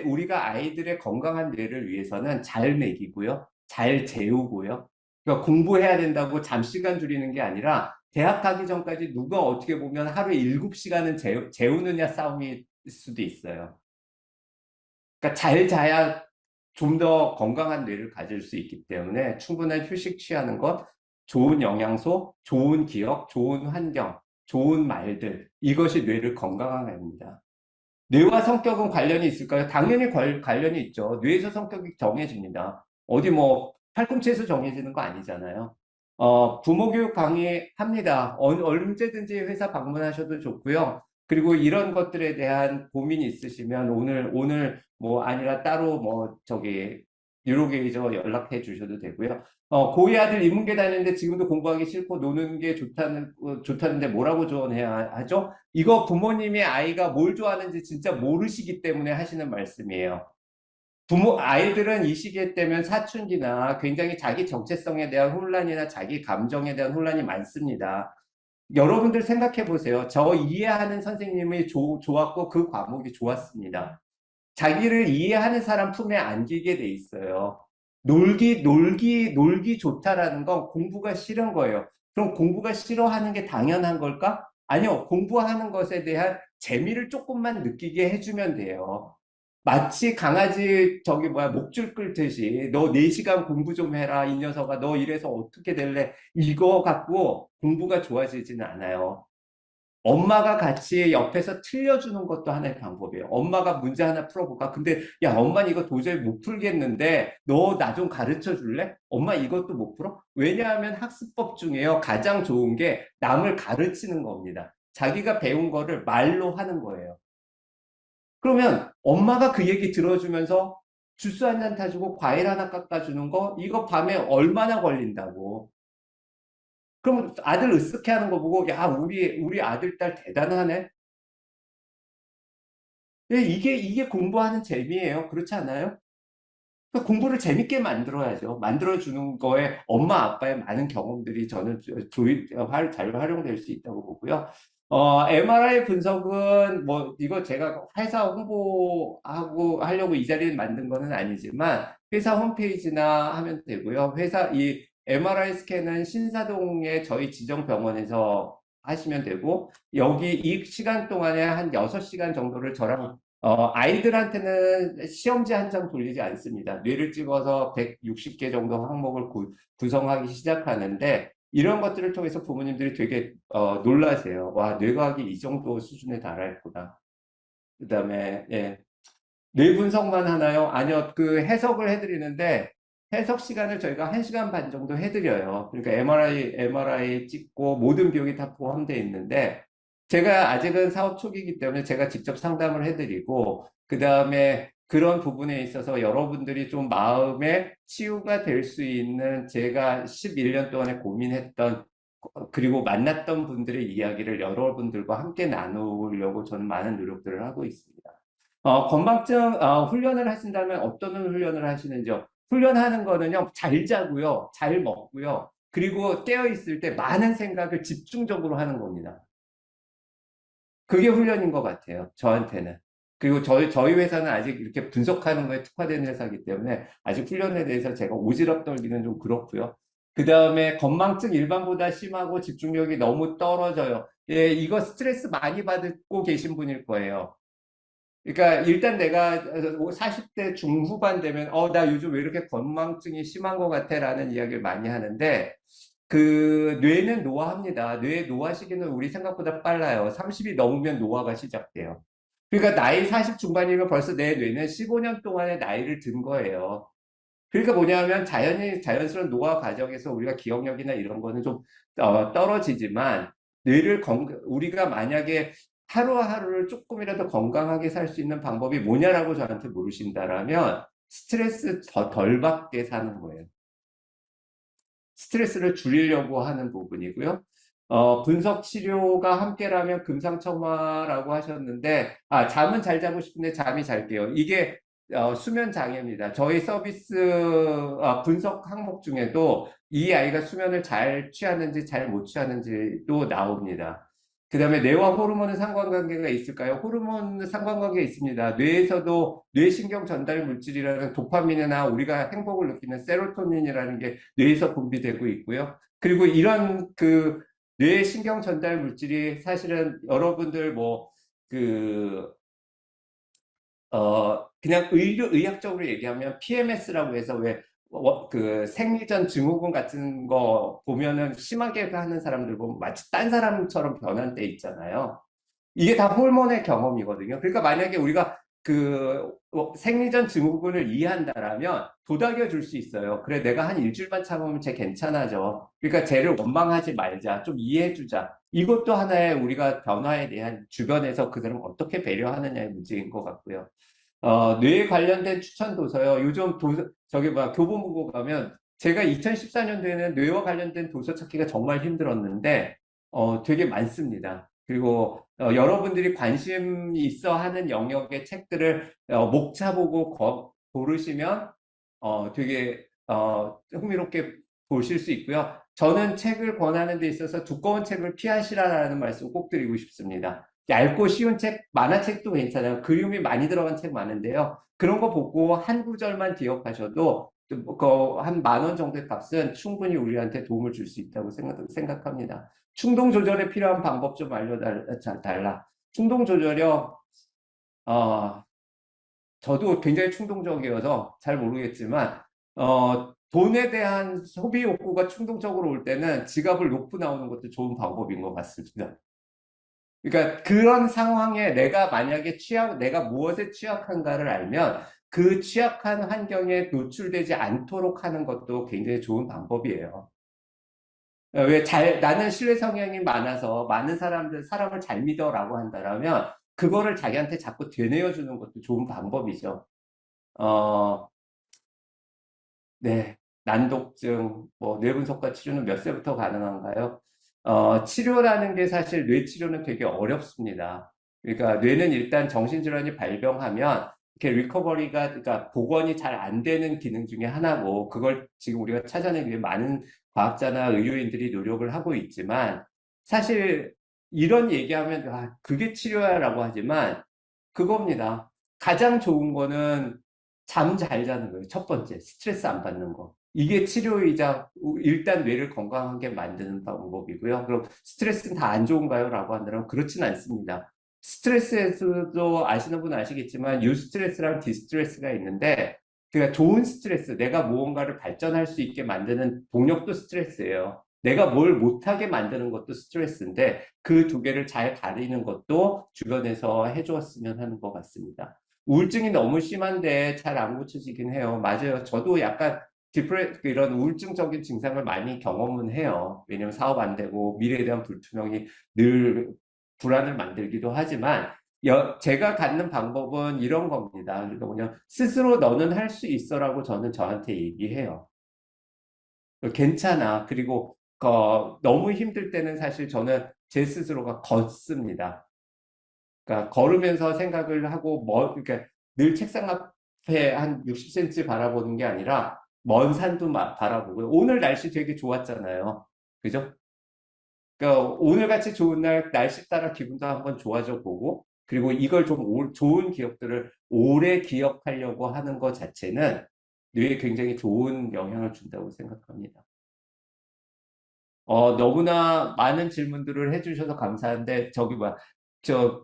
우리가 아이들의 건강한 뇌를 위해서는 잘 먹이고요. 잘 재우고요. 그러니까 공부해야 된다고 잠시간 줄이는 게 아니라 대학 가기 전까지 누가 어떻게 보면 하루에 7시간은 재우느냐 싸움일 수도 있어요. 그러니까 잘 자야 좀 더 건강한 뇌를 가질 수 있기 때문에 충분한 휴식 취하는 것, 좋은 영양소, 좋은 기억, 좋은 환경, 좋은 말들, 이것이 뇌를 건강하게 합니다. 뇌와 성격은 관련이 있을까요? 당연히 관련이 있죠. 뇌에서 성격이 정해집니다. 어디 뭐 팔꿈치에서 정해지는 거 아니잖아요. 부모 교육 강의합니다. 언제든지 회사 방문하셔도 좋고요. 그리고 이런 것들에 대한 고민이 있으시면 오늘 뭐 아니라 따로 뭐 저기 뉴로게이저 연락해 주셔도 되고요. 고위 아들 인문계 다니는데 지금도 공부하기 싫고 노는 게 좋다는데 뭐라고 조언해야 하죠? 이거 부모님이 아이가 뭘 좋아하는지 진짜 모르시기 때문에 하시는 말씀이에요. 아이들은 이 시기에 되면 사춘기나 굉장히 자기 정체성에 대한 혼란이나 자기 감정에 대한 혼란이 많습니다. 여러분들 생각해 보세요. 저 이해하는 선생님이 좋았고 그 과목이 좋았습니다. 자기를 이해하는 사람 품에 안기게 돼 있어요. 놀기 좋다라는 건 공부가 싫은 거예요. 그럼 공부가 싫어하는 게 당연한 걸까? 아니요. 공부하는 것에 대한 재미를 조금만 느끼게 해주면 돼요. 마치 강아지 저기 뭐야 목줄 끌듯이 너 4시간 공부 좀 해라 이 녀석아 너 이래서 어떻게 될래 이거 갖고 공부가 좋아지지는 않아요. 엄마가 같이 옆에서 틀려주는 것도 하나의 방법이에요. 엄마가 문제 하나 풀어볼까? 근데 야 엄마는 이거 도저히 못 풀겠는데 너 나 좀 가르쳐 줄래? 엄마 이것도 못 풀어? 왜냐하면 학습법 중에요 가장 좋은 게 남을 가르치는 겁니다. 자기가 배운 거를 말로 하는 거예요. 그러면 엄마가 그 얘기 들어주면서 주스 한 잔 타주고 과일 하나 깎아주는 거 이거 밤에 얼마나 걸린다고. 그럼 아들 으쓱해 하는 거 보고 야 우리 아들 딸 대단하네. 예, 이게 공부하는 재미예요. 그렇지 않아요? 그러니까 공부를 재밌게 만들어야죠. 만들어주는 거에 엄마 아빠의 많은 경험들이 저는 잘 활용될 수 있다고 보고요. MRI 분석은 뭐 이거 제가 회사 홍보하고 하려고 이 자리를 만든 거는 아니지만 회사 홈페이지나 하면 되고요. 이 MRI 스캔은 신사동의 저희 지정 병원에서 하시면 되고 여기 이 시간 동안에 한 6시간 정도를 저랑 아이들한테는 시험지 한 장 돌리지 않습니다. 뇌를 찍어서 160개 정도 항목을 구성하기 시작하는데 이런 것들을 통해서 부모님들이 되게 놀라세요. 와, 뇌과학이 이 정도 수준에 달했구나. 그다음에 예, 뇌 분석만 하나요? 아니요. 그 해석을 해드리는데 해석 시간을 저희가 1시간 반 정도 해드려요. 그러니까 MRI 찍고 모든 비용이 다 포함되어 있는데 제가 아직은 사업 초기이기 때문에 제가 직접 상담을 해드리고 그 다음에 그런 부분에 있어서 여러분들이 좀 마음의 치유가 될 수 있는 제가 11년 동안에 고민했던 그리고 만났던 분들의 이야기를 여러분들과 함께 나누려고 저는 많은 노력들을 하고 있습니다. 건망증 훈련을 하신다면 어떤 훈련을 하시는지요? 훈련하는 거는요, 잘 자고요, 잘 먹고요, 그리고 깨어있을 때 많은 생각을 집중적으로 하는 겁니다. 그게 훈련인 것 같아요, 저한테는. 그리고 저희 회사는 아직 이렇게 분석하는 거에 특화된 회사이기 때문에 아직 훈련에 대해서 제가 오지랖 떨기는 좀 그렇고요. 그 다음에 건망증 일반보다 심하고 집중력이 너무 떨어져요. 예, 이거 스트레스 많이 받고 계신 분일 거예요. 그러니까 일단 내가 40대 중후반 되면 나 요즘 왜 이렇게 건망증이 심한 것 같아 라는 이야기를 많이 하는데 그 뇌는 노화합니다. 뇌 노화 시기는 우리 생각보다 빨라요. 30이 넘으면 노화가 시작돼요. 그러니까 나이 40 중반이면 벌써 내 뇌는 15년 동안의 나이를 든 거예요. 그러니까 뭐냐면 자연스러운 노화 과정에서 우리가 기억력이나 이런 거는 좀 떨어지지만 우리가 만약에 하루하루를 조금이라도 건강하게 살 수 있는 방법이 뭐냐라고 저한테 물으신다라면 스트레스 덜 받게 사는 거예요. 스트레스를 줄이려고 하는 부분이고요. 분석 치료가 함께라면 금상첨화라고 하셨는데, 잠은 잘 자고 싶은데 잠이 잘 깨요. 이게 수면 장애입니다. 저희 서비스 분석 항목 중에도 이 아이가 수면을 잘 취하는지 잘 못 취하는지도 나옵니다. 그 다음에 뇌와 호르몬은 상관관계가 있을까요? 호르몬은 상관관계가 있습니다. 뇌에서도 뇌신경 전달 물질이라는 도파민이나 우리가 행복을 느끼는 세로토닌이라는 게 뇌에서 분비되고 있고요. 그리고 이런 그 뇌신경 전달 물질이 사실은 여러분들 그냥 의학적으로 얘기하면 PMS라고 해서 그 생리전 증후군 같은 거 보면은 심하게 하는 사람들 보면 마치 딴 사람처럼 변한 때 있잖아요. 이게 다 호르몬의 경험이거든요. 그러니까 만약에 우리가 생리전 증후군을 이해한다라면 도닥여 줄 수 있어요. 그래, 내가 한 일주일만 참으면 쟤 괜찮아져. 그러니까 쟤를 원망하지 말자. 좀 이해해 주자. 이것도 하나의 우리가 변화에 대한 주변에서 그 사람을 어떻게 배려하느냐의 문제인 것 같고요. 뇌에 관련된 추천 도서요. 요즘 저기 교보문고 가면 제가 2014년도에는 뇌와 관련된 도서 찾기가 정말 힘들었는데, 되게 많습니다. 그리고, 여러분들이 관심 있어 하는 영역의 책들을, 목차 보고 고르시면, 되게, 흥미롭게 보실 수 있고요. 저는 책을 권하는 데 있어서 두꺼운 책을 피하시라는 말씀 꼭 드리고 싶습니다. 얇고 쉬운 책, 만화책도 괜찮아요. 그림이 많이 들어간 책 많은데요. 그런 거 보고 한 구절만 기억하셔도 한 10,000원 정도의 값은 충분히 우리한테 도움을 줄 수 있다고 생각합니다. 충동 조절에 필요한 방법 좀 알려달라. 충동 조절이요. 어, 저도 굉장히 충동적이어서 잘 모르겠지만, 돈에 대한 소비 욕구가 충동적으로 올 때는 지갑을 놓고 나오는 것도 좋은 방법인 것 같습니다. 그러니까 그런 상황에 내가 만약에 내가 무엇에 취약한가를 알면 그 취약한 환경에 노출되지 않도록 하는 것도 굉장히 좋은 방법이에요. 나는 신뢰 성향이 많아서 많은 사람을 잘 믿어라고 한다면 그거를 자기한테 자꾸 되뇌어 주는 것도 좋은 방법이죠. 어, 네. 난독증, 뇌분석과 치료는 몇 세부터 가능한가요? 치료라는 게 사실 뇌 치료는 되게 어렵습니다. 그러니까 뇌는 일단 정신질환이 발병하면 이렇게 그러니까 복원이 잘 안 되는 기능 중에 하나고, 그걸 지금 우리가 찾아내기 위해 많은 과학자나 의료인들이 노력을 하고 있지만, 사실 이런 얘기하면, 그게 치료야라고 하지만, 그겁니다. 가장 좋은 거는 잠 잘 자는 거예요. 첫 번째, 스트레스 안 받는 거. 이게 치료이자 일단 뇌를 건강하게 만드는 방법이고요. 그럼 스트레스는 다 안 좋은가요? 라고 한다면 그렇진 않습니다. 스트레스에서도 아시는 분은 아시겠지만 유스트레스랑 디스트레스가 있는데, 그러니까 좋은 스트레스, 내가 무언가를 발전할 수 있게 만드는 동력도 스트레스예요. 내가 뭘 못하게 만드는 것도 스트레스인데 그 두 개를 잘 가리는 것도 주변에서 해주었으면 하는 것 같습니다. 우울증이 너무 심한데 잘 안 고쳐지긴 해요. 맞아요. 저도 약간 이런 우울증적인 증상을 많이 경험은 해요. 왜냐면 사업 안 되고 미래에 대한 불투명이 늘 불안을 만들기도 하지만, 제가 갖는 방법은 이런 겁니다. 그러니까 그냥 스스로 너는 할 수 있어라고 저는 저한테 얘기해요. 괜찮아. 그리고 너무 힘들 때는 사실 저는 제 스스로가 걷습니다. 그러니까 걸으면서 생각을 하고 그러니까 늘 책상 앞에 한 60cm 바라보는 게 아니라 먼 산도 바라보고요. 오늘 날씨 되게 좋았잖아요. 그죠? 그러니까 오늘 같이 좋은 날 날씨 따라 기분도 한번 좋아져 보고, 그리고 이걸 좀 좋은 기억들을 오래 기억하려고 하는 것 자체는 뇌에 굉장히 좋은 영향을 준다고 생각합니다. 너무나 많은 질문들을 해주셔서 감사한데,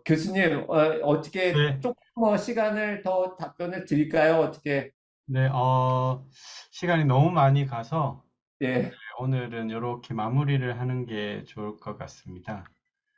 교수님, 어떻게 네, 조금 시간을 더 답변을 드릴까요? 어떻게, 네, 시간이 너무 많이 가서 예. 오늘은 이렇게 마무리를 하는 게 좋을 것 같습니다.